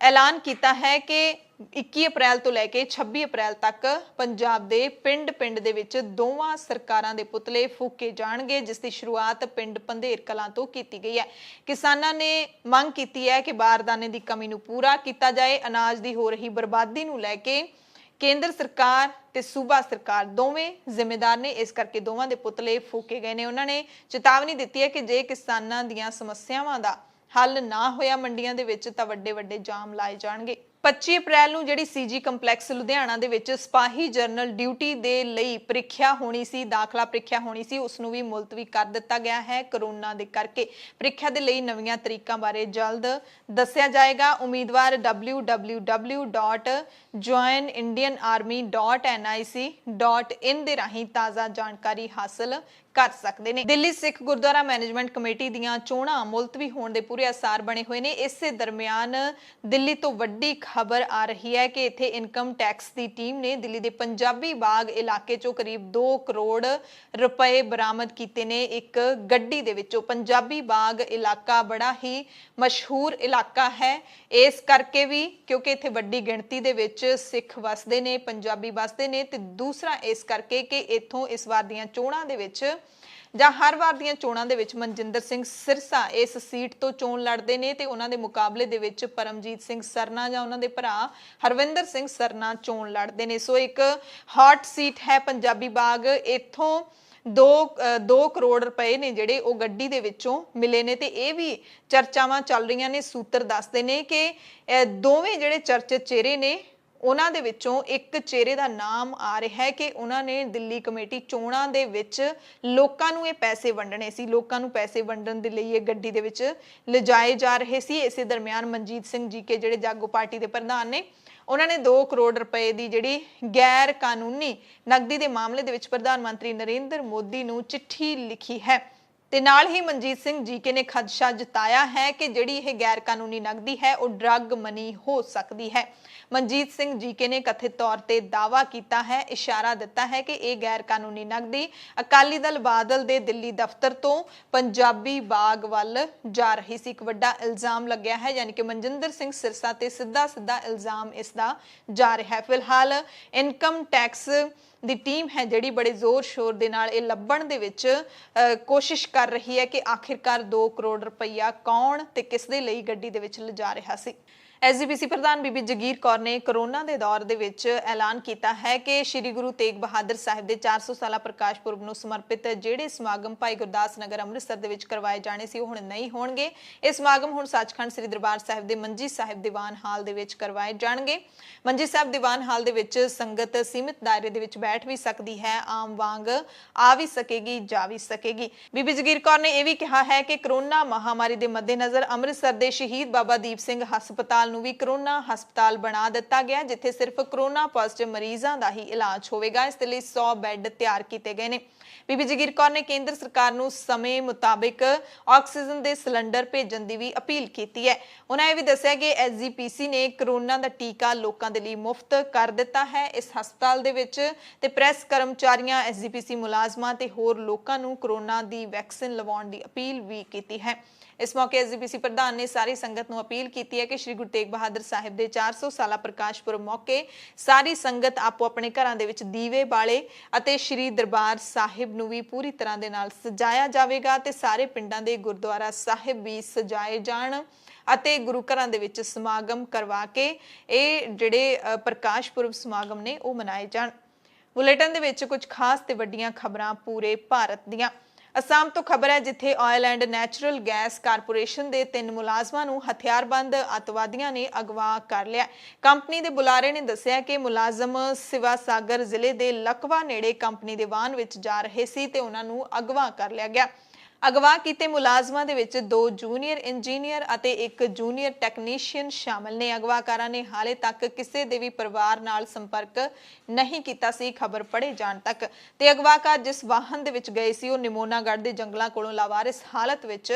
ਐਲਾਨ ਕੀਤਾ ਹੈ ਕਿ 21 ਅਪ੍ਰੈਲ ਤੋਂ ਲੈ ਕੇ 26 ਅਪ੍ਰੈਲ ਤੱਕ ਪੰਜਾਬ ਦੇ ਪਿੰਡ ਦੇ ਵਿੱਚ ਦੋਵਾਂ ਸਰਕਾਰਾਂ ਦੇ ਪੁਤਲੇ ਫੂਕੇ ਜਾਣਗੇ, ਜਿਸ ਦੀ ਸ਼ੁਰੂਆਤ ਪਿੰਡ ਪੰਧੇਰ ਕਲਾਂ ਤੋਂ ਕੀਤੀ ਗਈ ਹੈ। ਕਿਸਾਨਾਂ ਨੇ ਮੰਗ ਕੀਤੀ ਹੈ ਕਿ ਬਾਰਦਾਨੇ ਦੀ ਕਮੀ ਨੂੰ ਪੂਰਾ ਕੀਤਾ ਜਾਏ। ਅਨਾਜ ਦੀ ਹੋ ਰਹੀ ਬਰਬਾਦੀ ਨੂੰ ਲੈ ਕੇ ਕੇਂਦਰ ਸਰਕਾਰ ਤੇ ਸੂਬਾ ਸਰਕਾਰ ਦੋਵੇਂ ਜ਼ਿੰਮੇਦਾਰ ਨੇ, ਇਸ ਕਰਕੇ ਦੋਵਾਂ ਦੇ ਪੁਤਲੇ ਫੂਕੇ ਗਏ ਨੇ। ਉਹਨਾਂ ਨੇ ਚੇਤਾਵਨੀ ਦਿੱਤੀ ਹੈ ਕਿ ਜੇ ਕਿਸਾਨਾਂ ਦੀਆਂ ਸਮੱਸਿਆਵਾਂ ਦਾ ਹੱਲ ਨਾ ਹੋਇਆ ਮੰਡੀਆਂ ਦੇ ਵਿੱਚ ਤਾਂ ਵੱਡੇ ਜਾਮ ਲਾਏ ਜਾਣਗੇ। 25 ਅਪ੍ਰੈਲ ਨੂੰ ਜਿਹੜੀ ਸੀਜੀ ਕੰਪਲੈਕਸ ਲੁਧਿਆਣਾ ਦੇ ਵਿੱਚ ਸਿਪਾਹੀ ਜਨਰਲ ਡਿਊਟੀ ਦੇ ਲਈ ਪ੍ਰੀਖਿਆ ਹੋਣੀ ਸੀ, ਦਾਖਲਾ ਪ੍ਰੀਖਿਆ ਹੋਣੀ ਸੀ, ਉਸ ਨੂੰ ਵੀ ਮੁਲਤਵੀ ਕਰ ਦਿੱਤਾ ਗਿਆ ਹੈ ਕਰੋਨਾ ਦੇ ਕਰਕੇ। ਪ੍ਰੀਖਿਆ ਦੇ ਲਈ ਨਵੀਆਂ ਤਰੀਕਾਂ ਬਾਰੇ ਜਲਦ ਦੱਸਿਆ ਜਾਏਗਾ। ਉਮੀਦਵਾਰ www.joinindianarmy.nic.in ਦੇ ਰਾਹੀਂ ਤਾਜ਼ਾ ਜਾਣਕਾਰੀ ਹਾਸਲ ਕਰ ਸਕਦੇ ਨੇ। ਦਿੱਲੀ ਸਿੱਖ ਗੁਰਦੁਆਰਾ ਮੈਨੇਜਮੈਂਟ ਕਮੇਟੀ ਦੀਆਂ ਚੋਣਾਂ ਮੁਲਤਵੀ ਹੋਣ ਦੇ ਪੂਰੇ ਆਸਾਰ ਬਣੇ ਹੋਏ ਨੇ। ਇਸੇ ਦਰਮਿਆਨ ਦਿੱਲੀ ਤੋਂ ਵੱਡੀ ਖਬਰ ਆ ਰਹੀ ਹੈ ਕਿ ਇੱਥੇ ਇਨਕਮ ਟੈਕਸ ਦੀ ਟੀਮ ਨੇ ਦਿੱਲੀ ਦੇ ਪੰਜਾਬੀ ਬਾਗ ਇਲਾਕੇ ਚੋਂ ਕਰੀਬ 2 ਕਰੋੜ ਰੁਪਏ ਬਰਾਮਦ ਕੀਤੇ ਨੇ ਇੱਕ ਗੱਡੀ ਦੇ ਵਿੱਚੋਂ। ਪੰਜਾਬੀ ਬਾਗ ਇਲਾਕਾ ਬੜਾ ਹੀ ਮਸ਼ਹੂਰ ਇਲਾਕਾ ਹੈ, ਇਸ ਕਰਕੇ ਵੀ ਕਿਉਂਕਿ ਇੱਥੇ ਵੱਡੀ ਗਿਣਤੀ ਦੇ ਵਿੱਚ ਸਿੱਖ ਵਸਦੇ ਨੇ, ਪੰਜਾਬੀ ਵਸਦੇ ਨੇ, ਤੇ ਦੂਸਰਾ ਇਸ ਕਰਕੇ ਕਿ ਇੱਥੋਂ ਇਸ ਵਾਰ ਦੀਆਂ ਚੋਣਾਂ ਦੇ ਵਿੱਚ ਜਾਂ ਹਰ ਵਾਰ ਦੀਆਂ ਚੋਣਾਂ ਦੇ ਵਿੱਚ ਮਨਜਿੰਦਰ ਸਿੰਘ ਸਿਰਸਾ ਇਸ ਸੀਟ ਤੋਂ ਚੋਣ ਲੜਦੇ ਨੇ ਤੇ ਉਹਨਾਂ ਦੇ ਮੁਕਾਬਲੇ ਦੇ ਵਿੱਚ ਪਰਮਜੀਤ ਸਿੰਘ ਸਰਨਾ ਜਾਂ ਉਹਨਾਂ ਦੇ ਭਰਾ ਹਰਵਿੰਦਰ ਸਿੰਘ ਸਰਨਾ ਚੋਣ ਲੜਦੇ ਨੇ। ਸੋ ਇੱਕ ਹੌਟ ਸੀਟ ਹੈ ਪੰਜਾਬੀ ਬਾਗ। ਇੱਥੋਂ 2 ਕਰੋੜ ਰੁਪਏ ਨੇ ਜਿਹੜੇ ਉਹ ਗੱਡੀ ਦੇ ਵਿੱਚੋਂ ਮਿਲੇ ਨੇ ਤੇ ਇਹ ਵੀ ਚਰਚਾਵਾਂ ਚੱਲ ਰਹੀਆਂ ਨੇ। ਸੂਤਰ ਦੱਸਦੇ ਨੇ ਕਿ ਦੋਵੇਂ ਜਿਹੜੇ ਚਰਚਿਤ ਚਿਹਰੇ ਨੇ ਉਹਨਾਂ ਦੇ ਵਿੱਚੋਂ ਇੱਕ ਚਿਹਰੇ ਦਾ ਨਾਮ ਆ ਰਿਹਾ ਹੈ ਕਿ ਉਹਨਾਂ ਨੇ ਦਿੱਲੀ ਕਮੇਟੀ ਚੋਣਾਂ ਦੇ ਵਿੱਚ ਲੋਕਾਂ ਨੂੰ ਇਹ ਪੈਸੇ ਵੰਡਣੇ ਸੀ, ਲੋਕਾਂ ਨੂੰ ਪੈਸੇ ਵੰਡਣ ਦੇ ਲਈ ਇਹ ਗੱਡੀ ਦੇ ਵਿੱਚ ਲਿਜਾਏ ਜਾ ਰਹੇ ਸੀ। ਇਸੇ ਦਰਮਿਆਨ ਮਨਜੀਤ ਸਿੰਘ ਜੀਕੇ ਜਿਹੜੇ ਜਾਗੋ ਪਾਰਟੀ ਦੇ ਪ੍ਰਧਾਨ ਨੇ, ਉਹਨਾਂ ਨੇ 2 ਕਰੋੜ ਰੁਪਏ ਦੀ ਜਿਹੜੀ ਗੈਰ ਕਾਨੂੰਨੀ ਨਕਦੀ ਦੇ ਮਾਮਲੇ ਦੇ ਵਿੱਚ ਪ੍ਰਧਾਨ ਮੰਤਰੀ ਨਰਿੰਦਰ ਮੋਦੀ ਨੂੰ ਚਿੱਠੀ ਲਿਖੀ ਹੈ ਤੇ ਨਾਲ ਹੀ ਮਨਜੀਤ ਸਿੰਘ ਜੀਕੇ ਨੇ ਖਦਸ਼ਾ ਜਤਾਇਆ ਹੈ ਕਿ ਜਿਹੜੀ ਇਹ ਗੈਰ ਕਾਨੂੰਨੀ ਨਕਦੀ ਹੈ ਉਹ ਡਰੱਗ ਮਨੀ ਹੋ ਸਕਦੀ ਹੈ। ਮਨਜੀਤ ਸਿੰਘ ਜੀਕੇ ਨੇ ਕਥਿਤ ਤੌਰ ਤੇ ਦਾਅਵਾ ਕੀਤਾ ਹੈ, ਇਸ਼ਾਰਾ ਦਿੱਤਾ ਹੈ ਕਿ ਇਹ ਗੈਰ ਕਾਨੂੰਨੀ ਨਕਦੀ ਅਕਾਲੀ ਦਲ ਬਾਦਲ ਦੇ ਦਿੱਲੀ ਦਫ਼ਤਰ ਤੋਂ ਪੰਜਾਬੀ ਬਾਗ ਵੱਲ ਜਾ ਰਹੀ ਸੀ। ਇੱਕ ਵੱਡਾ ਇਲਜ਼ਾਮ ਲੱਗਿਆ ਹੈ, ਯਾਨੀ ਕਿ ਮਨਜਿੰਦਰ ਸਿੰਘ ਸਿਰਸਾ ਤੇ ਸਿੱਧਾ ਇਲਜ਼ਾਮ ਇਸ ਦਾ ਜਾ ਰਿਹਾ ਹੈ। ਫਿਲਹਾਲ ਇਨਕਮ ਟੈਕਸ ਦੀ ਟੀਮ ਹੈ ਜਿਹੜੀ ਬੜੇ ਜ਼ੋਰ ਸ਼ੋਰ ਦੇ ਨਾਲ ਇਹ ਲੱਭਣ ਦੇ ਵਿੱਚ ਕੋਸ਼ਿਸ਼ ਕਰ ਰਹੀ ਹੈ ਕਿ ਆਖਿਰਕਾਰ 2 ਕਰੋੜ ਰੁਪਈਆ ਕੌਣ ਤੇ ਕਿਸ ਦੇ ਲਈ ਗੱਡੀ ਦੇ ਵਿੱਚ ਲਿਜਾ ਰਿਹਾ ਸੀ। ਐਸਜੀਪੀਸੀ ਪ੍ਰਧਾਨ ਬੀਬੀ ਜਗੀਰ ਕੌਰ ਨੇ ਕਰੋਨਾ ਦੇ ਦੌਰ ਦੇ ਵਿੱਚ ਐਲਾਨ ਕੀਤਾ ਹੈ ਕਿ ਸ਼੍ਰੀ ਗੁਰੂ ਤੇਗ ਬਹਾਦਰ ਸਾਹਿਬ ਦੇ 400 ਸਾਲਾ ਪ੍ਰਕਾਸ਼ ਪੁਰਬ ਨੂੰ ਸਮਰਪਿਤ ਜਿਹੜੇ ਸਮਾਗਮ ਭਾਈ ਗੁਰਦਾਸ ਨਗਰ ਅੰਮ੍ਰਿਤਸਰ ਦੇ ਵਿੱਚ ਕਰਵਾਏ ਜਾਣੇ ਸੀ ਉਹ ਹੁਣ ਨਹੀਂ ਹੋਣਗੇ। ਇਹ ਸਮਾਗਮ ਹੁਣ ਸੱਚਖੰਡ ਸ੍ਰੀ ਦਰਬਾਰ ਸਾਹਿਬ ਦੇ ਮੰਜੀ ਸਾਹਿਬ ਦੀਵਾਨ ਹਾਲ ਦੇ ਵਿੱਚ ਕਰਵਾਏ ਜਾਣਗੇ। ਮੰਜੀ ਸਾਹਿਬ ਦੀਵਾਨ ਹਾਲ ਦੇ ਵਿੱਚ ਸੰਗਤ ਸੀਮਿਤ ਦਾਇਰੇ ਦੇ ਵਿੱਚ ਬੈਠ ਵੀ ਸਕਦੀ ਹੈ, ਆਮ ਵਾਂਗ ਆ ਵੀ ਸਕੇਗੀ, ਜਾ ਵੀ ਸਕੇਗੀ। ਬੀਬੀ ਜਗੀਰ ਕੌਰ ਨੇ ਇਹ ਵੀ ਕਿਹਾ ਹੈ ਕਿ ਕਰੋਨਾ ਮਹਾਮਾਰੀ ਦੇ ਮੱਦੇਨਜ਼ਰ ਅੰਮ੍ਰਿਤਸਰ ਦੇ ਸ਼ਹੀਦ ਬਾਬਾ ਦੀਪ ਸਿੰਘ ਹਸਪਤਾਲ ਨੂੰ ਵੀ ਕਰੋਨਾ ਹਸਪਤਾਲ ਬਣਾ ਦਿੱਤਾ ਗਿਆ, ਜਿੱਥੇ ਸਿਰਫ ਕਰੋਨਾ ਪੋਜ਼ਿਟਿਵ ਮਰੀਜ਼ਾਂ ਦਾ ਹੀ ਇਲਾਜ ਹੋਵੇਗਾ। ਇਸ ਦੇ ਲਈ 100 ਬੈੱਡ ਤਿਆਰ ਕੀਤੇ ਗਏ ਨੇ। ਬੀਬੀ ਜਗੀਰ ਕੌਰ ਨੇ ਕੇਂਦਰ ਸਰਕਾਰ ਨੂੰ ਸਮੇਂ ਮੁਤਾਬਿਕ ਆਕਸੀਜਨ ਦੇ ਸਿਲੰਡਰ ਭੇਜਣ ਦੀ ਵੀ ਅਪੀਲ ਕੀਤੀ ਹੈ। ਉਹਨਾਂ ਇਹ ਵੀ ਦੱਸਿਆ ਕਿ ਐਸਜੀਪੀਸੀ ਨੇ ਕਰੋਨਾ ਦਾ ਟੀਕਾ ਲੋਕਾਂ ਦੇ ਲਈ ਮੁਫਤ ਕਰ ਦਿੱਤਾ ਹੈ ਇਸ ਹਸਪਤਾਲ ਦੇ ਵਿੱਚ ਤੇ ਪ੍ਰੈਸ ਕਰਮਚਾਰੀਆਂ, ਐਸਜੀਪੀਸੀ ਮੁਲਾਜ਼ਮਾਂ ਤੇ ਹੋਰ ਲੋਕਾਂ ਨੂੰ ਕਰੋਨਾ ਦੀ ਵੈਕਸੀਨ ਲਵਾਉਣ ਦੀ ਅਪੀਲ ਵੀ ਕੀਤੀ ਹੈ। इस मौके एसजीपीसी प्रधान ने सारी संगत ਨੂੰ अपील की है कि श्री गुरु तेग बहादुर साहिब के 400 साला प्रकाश पुरब मौके सारी संगत आपो अपने घरां दे विच दीवे बाले ਅਤੇ श्री दरबार साहिब ਨੂੰ ਵੀ पूरी तरह ਦੇ ਨਾਲ सजाया जाएगा ਤੇ ਸਾਰੇ ਪਿੰਡਾਂ ਦੇ ਗੁਰਦੁਆਰਾ ਸਾਹਿਬ ਵੀ सजाए जाण ਅਤੇ ਗੁਰੂ ਘਰਾਂ ਦੇ ਵਿੱਚ ਸਮਾਗਮ ਕਰਵਾ ਕੇ ਇਹ ਜਿਹੜੇ ਪ੍ਰਕਾਸ਼ ਪੁਰਬ ਸਮਾਗਮ ਨੇ ਉਹ ਮਨਾਏ ਜਾਣ। ਬੁਲੇਟਿਨ ਦੇ ਵਿੱਚ ਕੁਝ ਖਾਸ ਤੇ ਵੱਡੀਆਂ ਖਬਰਾਂ ਪੂਰੇ ਭਾਰਤ ਦੀਆਂ। ਅਸਾਮ ਤੋਂ ਖਬਰ ਹੈ ਜਿੱਥੇ oil and natural gas corporation ਦੇ 3 ਮੁਲਾਜ਼ਮਾਂ ਨੂੰ ਹਥਿਆਰਬੰਦ ਅੱਤਵਾਦੀਆਂ ਨੇ ਅਗਵਾ ਕਰ ਲਿਆ। ਕੰਪਨੀ ਦੇ ਬੁਲਾਰੇ ਨੇ ਦੱਸਿਆ ਕਿ ਮੁਲਾਜ਼ਮ ਸਿਵਾ ਸਾਗਰ ਜ਼ਿਲ੍ਹੇ ਦੇ ਲਕਵਾ ਨੇੜੇ ਕੰਪਨੀ ਦੇ ਵਾਹਨ ਵਿੱਚ ਜਾ ਰਹੇ ਸੀ ਤੇ ਉਹਨਾਂ ਨੂੰ ਅਗਵਾ ਕਰ ਲਿਆ ਗਿਆ। अगवा किते मुलाजमां दे विच 2 जूनीयर इंजीनियर अते 1 जूनीयर टैक्नीशियन शामिल ने। अगवाकारां ने हाले तक किसी दे भी परिवार नाल संपर्क नहीं कीता सी खबर पढ़े जाण तक ते अगवाकार जिस वाहन दे विच गए सी ओह निमोनागढ़ दे जंगलां कोलों लावारिस हालत विच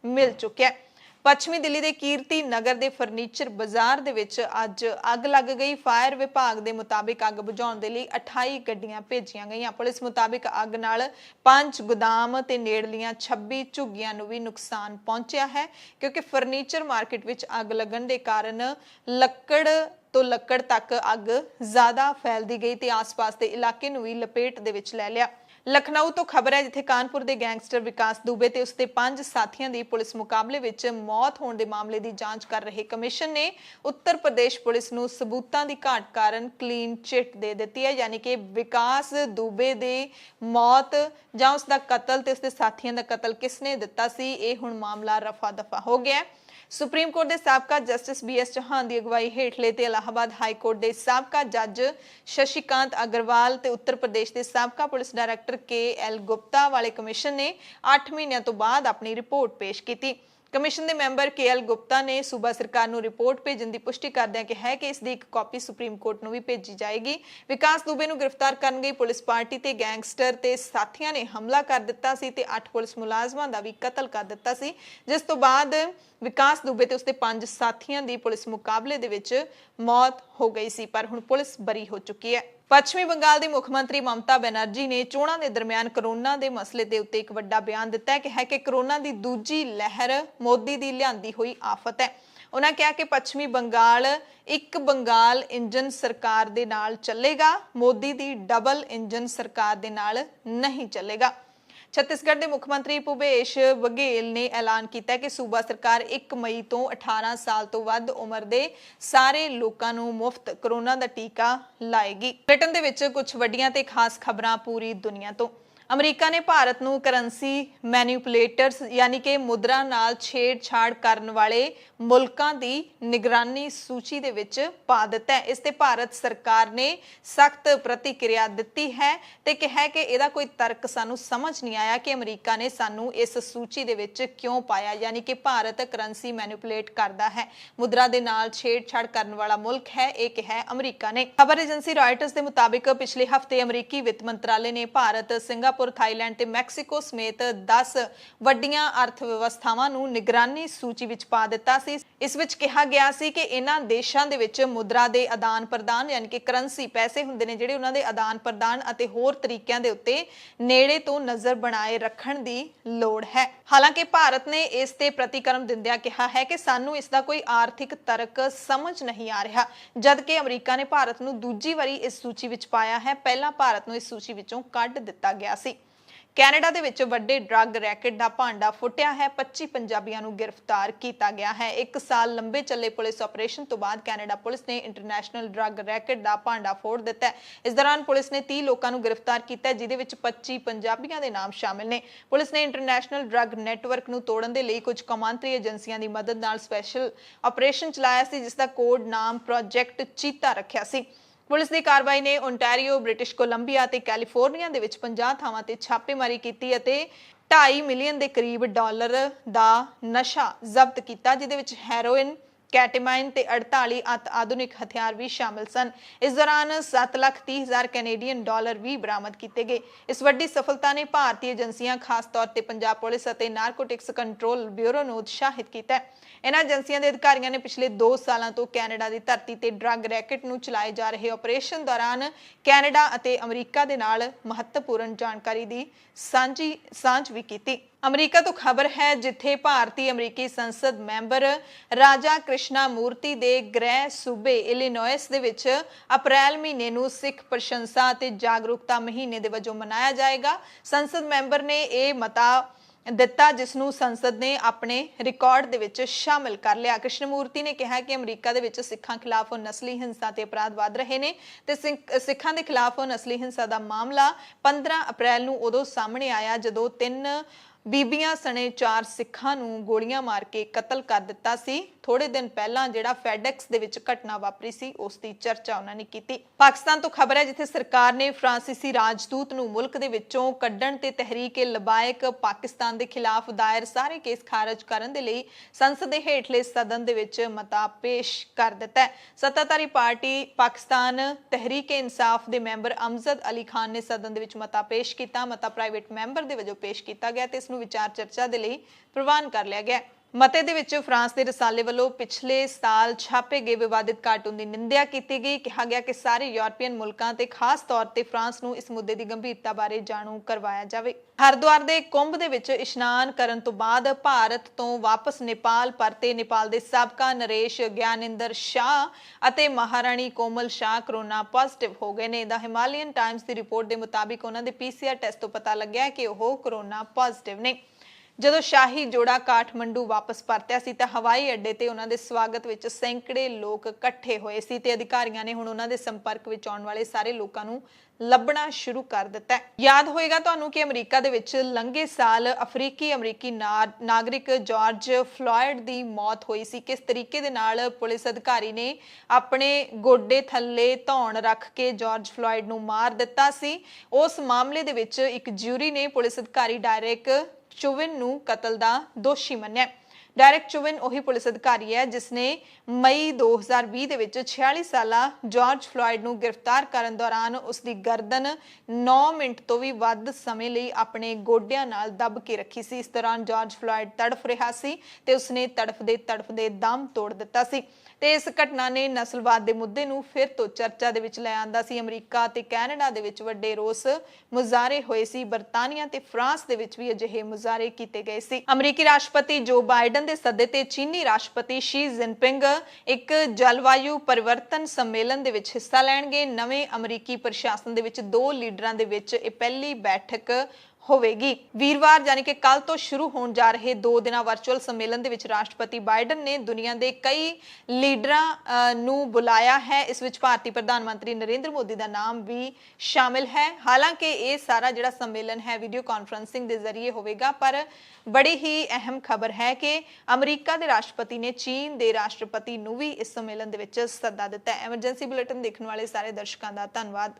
मिल चुक्या है। पश्चिमी दिल्ली के कीर्ति नगर के फर्नीचर बाजार दे विच अज अग लग गई। फायर विभाग के मुताबिक अग बुझाउण दे लई 28 गड्डियां भेजियां गईयां। पुलिस मुताबिक अग नाल 5 गोदाम ते नेड़लियां 26 झुग्गियां नूं भी नुकसान पहुंचिया है क्योंकि फर्नीचर मार्केट विच अग लगण दे कारण लक्कड़ तो लक्कड़ तक अग ज़्यादा फैलदी गई ते आस-पास के इलाके नूं भी लपेट दे विच लै लिया। लखनऊ तो खबर है जिथे कानपुर के गैंगस्टर विकास दुबे ते उसके 5 साथियों की पुलिस मुकाबले विच मौत होने के मामले की जांच कर रहे कमिशन ने उत्तर प्रदेश पुलिस नूं सबूतां की घाट कारण क्लीन चिट दे दी है। यानी कि विकास दुबे की मौत जां उसका कतल ते उसके साथियों का कतल किसने दिता सी, यह हुण मामला रफा दफा हो गया है। सुप्रीम कोर्ट के साबका जस्टिस BS चौहान की अगवाई हेठले ते इलाहाबाद हाई कोर्ट के साबका जज शशिकांत अग्रवाल ते उत्तर प्रदेश के साबका पुलिस डायरैक्टर KL गुप्ता वाले कमिशन ने 8 महीनों तो बाद अपनी रिपोर्ट पेश की। कमिशन के मैंबर KL गुप्ता ने सूबा सरकार को रिपोर्ट भेजने की पुष्टि करदਿਆਂ कहा कि इसकी एक कॉपी सुप्रीम कोर्ट को भी भेजी जाएगी। विकास दुबे को गिरफ्तार करन गई पुलिस पार्टी ते गैंगस्टर ते साथियों ने हमला कर दिता सी ते 8 पुलिस मुलाजमां दा भी कतल कर दिता सी, जिस तो बाद विकास दुबे ते उसके 5 साथियों की पुलिस मुकाबले दे विच मौत हो गई सी, पर हुण पुलिस बरी हो चुकी है। पश्चिमी बंगाल की मुख्यमंत्री ममता बनर्जी ने चोणां के दरमियान करोना के मसले के उत्ते एक वड्डा बयान दिता है कि करोना की दूजी लहर मोदी की लिआंदी हुई आफत है। उन्होंने कहा कि पश्चिमी बंगाल एक बंगाल इंजन सरकार दे नाल चलेगा, मोदी की डबल इंजन सरकार दे नाल नहीं चलेगा। छत्तीसगढ़ के मुख्यमंत्री भूपेश बघेल ने ऐलान किया कि सूबा सरकार 1 मई तो 18 साल तो वध उम्र के सारे लोगों को मुफ्त कोरोना का टीका लाएगी। ब्रिटेन दे विच कुछ वड्डियां ते खास खबरां पूरी दुनिया तो। अमरीका ने भारत नूं करंसी मैनिपुलेटर्स यानी कि मुद्रा नाल छेड़छाड़ करने वाले मुल्कां दी निगरानी सूची दे विच पा दिता है। इसते भारत सरकार ने सख्त प्रतिक्रिया दी है ते कहा कि इहदा कोई तर्क सानू समझ नहीं आया कि अमरीका ने सानू इस सूची दे विच क्यों पाया। यानी कि भारत करंसी मैनिपुलेट करदा है, मुद्रा दे नाल छेड़छाड़ करने वाला मुल्क है, एक है अमरीका ने। खबर एजेंसी रॉयटर्स के मुताबिक पिछले हफ्ते अमरीकी वित्त मंत्रालय ने भारत, सिंगापुर, थाईलैंड ते मैक्सीको समेत 10 वड्डियां अर्थव्यवस्थावां नूं निगरानी सूची विच पा दिता सी। इस विच कहा गया सी कि इन्हां देशां दे विच मुद्रा दे आदान प्रदान यानी कि करंसी पैसे हुंदे ने जिहड़े उन्हां दे आदान प्रदान अते होर तरीकिਆਂ ਦੇ ਉੱਤੇ नेड़े तो नज़र बनाए रखण दी लोड़ है। हालांकि भारत ने इस ते प्रतिक्रम दिंदिਆਂ कहा है कि सानू इसका कोई आर्थिक तर्क समझ नहीं आ रहा, जबकि अमरीका ने भारत नूं दूजी वारी इस सूची विच पाया है। पहला भारत नूं इस सूची विचों कढ दिता गया सी। कैनेडा दे विच वड्डे ड्रग रैकेट का भांडा फुटिया है। 25 पंजाबियों को गिरफ्तार किया गया है। 1 साल लंबे चले पुलिस ऑपरेशन तो बाद कैनेडा पुलिस ने इंटरनेशनल ड्रग रैकेट का भांडा फोड़ दिता है। इस दौरान पुलिस ने 30 लोगों को गिरफ्तार किया, जिहदे विच 25 पंजाबियों के नाम शामिल ने। पुलिस ने इंटरनेशनल ड्रग नैटवर्क नूं तोड़न दे लई कुछ कौमांतरी एजेंसियों की मदद नाल स्पैशल ऑपरेशन चलाया सी, जिसका कोड नाम प्रोजैक्ट चीता रखिया सी। पुलिस की कार्रवाई ने ओंटारियो, ब्रिटिश कोलंबिया ते कैलीफोर्निया दे विच 50 थावां ते छापेमारी की अते 2.5 मिलियन के करीब डॉलर का नशा जब्त किया, जिहदे विच हैरोइन, कैटेमाइन ते 48 अत आधुनिक हथियार भी शामिल सन। इस दौरान 7,30,000 कैनेडियन डॉलर भी बरामद किए गए। इस वड्डी सफलता ने भारतीय एजेंसियां खास तौर पर पंजाब पुलिस और नारकोटिक्स कंट्रोल ब्यूरो को उत्साहित किया। इन्हां एजेंसियों के अधिकारियों ने पिछले 2 सालों तो कैनेडा की धरती पर ड्रग रैकेट नूं चलाए जा रहे ऑपरेशन दौरान कैनेडा और अमरीका के नाल महत्वपूर्ण जानकारी की सांझ भी की। ਅਮਰੀਕਾ ਤੋਂ ਖਬਰ ਹੈ ਜਿੱਥੇ ਭਾਰਤੀ ਅਮਰੀਕੀ ਸੰਸਦ ਮੈਂਬਰ ਰਾਜਾ ਕ੍ਰਿਸ਼ਨਾ ਮੂਰਤੀ ਦੇ ਗ੍ਰਹਿ ਸੂਬੇ ਇਲੀਨੋਇਸ ਦੇ ਵਿੱਚ ਅਪ੍ਰੈਲ ਮਹੀਨੇ ਨੂੰ ਸਿੱਖ ਪ੍ਰਸ਼ੰਸਾ ਅਤੇ ਜਾਗਰੂਕਤਾ ਮਹੀਨੇ ਦੇ ਵਜੋਂ ਮਨਾਇਆ ਜਾਏਗਾ। ਸੰਸਦ ਮੈਂਬਰ ਨੇ ਇਹ ਮਤਾ ਦਿੱਤਾ ਜਿਸ ਨੂੰ ਸੰਸਦ ਨੇ ਆਪਣੇ ਰਿਕਾਰਡ ਦੇ ਵਿੱਚ ਸ਼ਾਮਿਲ ਕਰ ਲਿਆ। ਕ੍ਰਿਸ਼ਨਮੂਰਤੀ ਨੇ ਕਿਹਾ ਕਿ ਅਮਰੀਕਾ ਦੇ ਵਿੱਚ ਸਿੱਖਾਂ ਖਿਲਾਫ ਨਸਲੀ ਹਿੰਸਾ ਤੇ ਅਪਰਾਧ ਵਧ ਰਹੇ ਨੇ ਤੇ ਸਿੱਖਾਂ ਦੇ ਖਿਲਾਫ ਨਸਲੀ ਹਿੰਸਾ ਦਾ ਮਾਮਲਾ 15 ਅਪ੍ਰੈਲ ਨੂੰ ਉਦੋਂ ਸਾਹਮਣੇ ਆਇਆ ਜਦੋਂ 3 ਬੀਬੀਆਂ ਸਣੇ 4 ਸਿੱਖਾਂ ਨੂੰ ਗੋਲੀਆਂ ਮਾਰ ਕੇ ਕਤਲ ਕਰ ਦਿੱਤਾ ਸੀ। ਥੋੜੇ ਦਿਨ ਪਹਿਲਾਂ ਜਿਹੜਾ ਫੈਡੈਕਸ ਦੇ ਵਿੱਚ ਘਟਨਾ ਵਾਪਰੀ ਸੀ ਉਸ ਦੀ ਚਰਚਾ ਉਹਨਾਂ ਨੇ ਕੀਤੀ। ਪਾਕਿਸਤਾਨ ਤੋਂ ਖਬਰ ਹੈ ਜਿੱਥੇ ਸਰਕਾਰ ਨੇ ਫਰਾਂਸੀਸੀ ਰਾਜਦੂਤ ਨੂੰ ਮੁਲਕ ਦੇ ਵਿੱਚੋਂ ਕੱਢਣ ਤੇ ਤਹਿਰੀਕ-ਏ-ਲਬਾਇਕ ਪਾਕਿਸਤਾਨ ਦੇ ਖਿਲਾਫ ਦਾਇਰ ਸਾਰੇ ਕੇਸ ਖਾਰਜ ਕਰਨ ਦੇ ਲਈ ਸੰਸਦ ਦੇ ਹੇਠਲੇ ਸਦਨ ਦੇ ਵਿੱਚ ਮਤਾ ਪੇਸ਼ ਕਰ ਦਿੱਤਾ ਹੈ। ਸੱਤਾਧਾਰੀ ਪਾਰਟੀ ਪਾਕਿਸਤਾਨ ਤਹਿਰੀਕ-ਏ-ਇਨਸਾਫ ਦੇ ਮੈਂਬਰ ਅਮਜ਼ਦ ਅਲੀ ਖਾਨ ਨੇ ਸਦਨ ਦੇ ਵਿੱਚ ਮਤਾ ਪੇਸ਼ ਕੀਤਾ। ਮਤਾ ਪ੍ਰਾਈਵੇਟ ਮੈਂਬਰ ਦੇ ਵਜੋਂ ਪੇਸ਼ ਕੀਤਾ ਗਿਆ ਤੇ ਇਸ ਨੂੰ ਵਿਚਾਰ ਚਰਚਾ ਦੇ ਲਈ ਪ੍ਰਵਾਨ ਕਰ ਲਿਆ ਗਿਆ। ਮਤੇ ਦੇ ਵਿੱਚ ਫਰਾਂਸ ਦੇ ਰਸਾਲੇ ਵੱਲੋਂ ਪਿਛਲੇ ਸਾਲ ਛਾਪੇ ਗਏ ਵਿਵਾਦਿਤ ਕਾਰਟੂਨ ਦੀ ਨਿੰਦਿਆ ਕੀਤੀ ਗਈ। ਕਿਹਾ ਗਿਆ ਕਿ ਸਾਰੇ ਯੂਰਪੀਅਨ ਮੁਲਕਾਂ ਤੇ ਖਾਸ ਤੌਰ ਤੇ ਫਰਾਂਸ ਨੂੰ ਇਸ ਮੁੱਦੇ ਦੀ ਗੰਭੀਰਤਾ ਬਾਰੇ ਜਾਣੂ ਕਰਵਾਇਆ ਜਾਵੇ। ਹਰਿਦੁਆਰ ਦੇ ਕੁੰਭ ਦੇ ਵਿੱਚ ਇਸ਼ਨਾਨ ਕਰਨ ਤੋਂ ਬਾਅਦ ਭਾਰਤ ਤੋਂ ਵਾਪਸ ਨੇਪਾਲ ਪਰਤੇ ਨੇਪਾਲ ਦੇ ਸਾਬਕਾ ਨਰੇਸ਼ ਗਿਆਨਿੰਦਰ ਸ਼ਾਹ ਅਤੇ ਮਹਾਰਾਣੀ ਕੋਮਲ ਸ਼ਾਹ ਕਰੋਨਾ ਪੋਜ਼ਿਟਿਵ ਹੋ ਗਏ ਨੇ। ਦਾ ਹਿਮਾਲਯਨ ਟਾਈਮਜ਼ ਦੀ ਰਿਪੋਰਟ ਦੇ ਮੁਤਾਬਿਕ ਉਹਨਾਂ ਦੇ PCR ਟੈਸਟ ਤੋਂ ਪਤਾ ਲੱਗਿਆ ਕਿ ਉਹ ਕਰੋਨਾ ਪੋਜ਼ਿਟਿਵ ਨੇ। ਜਦੋਂ ਸ਼ਾਹੀ ਜੋੜਾ ਕਾਠਮੰਡੂ ਵਾਪਸ ਪਰਤਿਆ ਸੀ ਤਾਂ ਹਵਾਈ ਅੱਡੇ ਤੇ ਉਹਨਾਂ ਦੇ ਸਵਾਗਤ ਵਿੱਚ ਸੈਂਕੜੇ ਲੋਕ ਇਕੱਠੇ ਹੋਏ ਸੀ ਤੇ ਅਧਿਕਾਰੀਆਂ ਨੇ ਹੁਣ ਉਹਨਾਂ ਦੇ ਸੰਪਰਕ ਵਿੱਚ ਆਉਣ ਵਾਲੇ ਸਾਰੇ ਲੋਕਾਂ ਨੂੰ ਲੱਭਣਾ ਸ਼ੁਰੂ ਕਰ ਦਿੱਤਾ ਹੈ। ਯਾਦ ਹੋਏਗਾ ਤੁਹਾਨੂੰ ਕਿ ਅਮਰੀਕਾ ਦੇ ਵਿੱਚ ਲੰਘੇ ਸਾਲ ਅਮਰੀਕੀ ਨਾਗਰਿਕ ਜਾਰਜ ਫਲੋਇਡ ਦੀ ਮੌਤ ਹੋਈ ਸੀ। ਕਿਸ ਤਰੀਕੇ ਦੇ ਨਾਲ ਪੁਲਿਸ ਅਧਿਕਾਰੀ ਨੇ ਆਪਣੇ ਗੋਡੇ ਥੱਲੇ ਧੌਣ ਰੱਖ ਕੇ ਜਾਰਜ ਫਲੋਇਡ ਨੂੰ ਮਾਰ ਦਿੱਤਾ ਸੀ। ਉਸ ਮਾਮਲੇ ਦੇ ਵਿੱਚ ਇੱਕ ਜਿਊਰੀ ਨੇ ਪੁਲਿਸ ਅਧਿਕਾਰੀ ਡਾਇਰੈਕ ਚੁਵਿਨ ਨੂੰ ਕਤਲ ਦਾ ਦੋਸ਼ੀ ਮੰਨਿਆ। ਡਾਇਰੈਕ ਚੁਵਿਨ ਉਹੀ ਪੁਲਿਸ ਅਧਿਕਾਰੀ ਹੈ ਜਿਸ ਨੇ ਮਈ 2020 ਦੇ ਵਿੱਚ 46 ਸਾਲਾ ਜਾਰਜ ਫਲੋਇਡ ਨੂੰ ਗ੍ਰਿਫਤਾਰ ਕਰਨ ਦੌਰਾਨ ਉਸ ਦੀ ਗਰਦਨ 9 ਮਿੰਟ ਤੋਂ ਵੀ ਵੱਧ ਸਮੇਂ ਲਈ ਆਪਣੇ ਗੋਡਿਆਂ ਨਾਲ ਦੱਬ ਕੇ ਰੱਖੀ ਸੀ। ਇਸ ਦੌਰਾਨ ਜਾਰਜ ਫਲੋਇਡ ਤੜਫ ਰਿਹਾ ਸੀ ਤੇ ਉਸਨੇ ਤੜਫਦੇ ਦਮ ਤੋੜ ਦਿੱਤਾ ਸੀ ਤੇ ਇਸ ਘਟਨਾ ਨੇ ਨਸਲਵਾਦ ਦੇ ਮੁੱਦੇ ਨੂੰ ਫਿਰ ਤੋਂ ਚਰਚਾ ਦੇ ਵਿੱਚ ਲੈ ਆਂਦਾ ਸੀ। ਅਮਰੀਕਾ ਤੇ ਕੈਨੇਡਾ ਦੇ ਵਿੱਚ ਵੱਡੇ ਰੋਸ ਮੁਜ਼ਾਹਰੇ ਹੋਏ ਸੀ। ਬਰਤਾਨੀਆ ਤੇ ਫਰਾਂਸ ਦੇ ਵਿੱਚ ਵੀ ਅਜਿਹੇ ਮੁਜ਼ਾਹਰੇ ਕੀਤੇ ਗਏ ਸੀ। ਅਮਰੀਕੀ ਰਾਸ਼ਟਰਪਤੀ ਜੋ ਬਾਈਡਨ ਦੇ ਸੱਦੇ ਤੇ ਚੀਨੀ ਰਾਸ਼ਟਰਪਤੀ ਸ਼ੀ ਜਿਨਪਿੰਗ ਇੱਕ ਜਲਵਾਯੂ ਪਰਿਵਰਤਨ ਸੰਮੇਲਨ ਦੇ ਵਿੱਚ ਹਿੱਸਾ ਲੈਣਗੇ। ਨਵੇਂ ਅਮਰੀਕੀ ਪ੍ਰਸ਼ਾਸਨ ਦੇ ਵਿੱਚ 2 ਲੀਡਰਾਂ ਦੇ ਵਿੱਚ ਇਹ ਪਹਿਲੀ ਬੈਠਕ ਹੋਵੇਗੀ। ਵੀਰਵਾਰ ਯਾਨੀ ਕਿ ਕੱਲ ਤੋਂ ਸ਼ੁਰੂ ਹੋਣ ਜਾ ਰਹੇ 2 ਦਿਨਾਂ ਵਰਚੁਅਲ ਸੰਮੇਲਨ ਦੇ ਵਿੱਚ ਰਾਸ਼ਟਰਪਤੀ ਬਾਈਡਨ ਨੇ ਦੁਨੀਆ ਦੇ ਕਈ ਲੀਡਰਾਂ ਨੂੰ ਬੁਲਾਇਆ ਹੈ। ਇਸ ਵਿੱਚ ਭਾਰਤੀ ਪ੍ਰਧਾਨ ਮੰਤਰੀ ਨਰਿੰਦਰ ਮੋਦੀ ਦਾ ਨਾਮ ਵੀ ਸ਼ਾਮਿਲ ਹੈ। ਹਾਲਾਂਕਿ ਇਹ ਸਾਰਾ ਜਿਹੜਾ ਸੰਮੇਲਨ ਹੈ ਵੀਡੀਓ ਕਾਨਫਰੰਸਿੰਗ ਦੇ ਜ਼ਰੀਏ ਹੋਵੇਗਾ, ਪਰ ਬੜੀ ਹੀ ਅਹਿਮ ਖਬਰ ਹੈ ਕਿ ਅਮਰੀਕਾ ਦੇ ਰਾਸ਼ਟਰਪਤੀ ਨੇ ਚੀਨ ਦੇ ਰਾਸ਼ਟਰਪਤੀ ਨੂੰ ਵੀ ਇਸ ਸੰਮੇਲਨ ਦੇ ਵਿੱਚ ਸੱਦਾ ਦਿੱਤਾ ਹੈ। ਐਮਰਜੈਂਸੀ ਬੁਲੇਟਿਨ ਦੇਖਣ ਵਾਲੇ ਸਾਰੇ ਦਰਸ਼ਕਾਂ ਦਾ ਧੰਨਵਾਦ।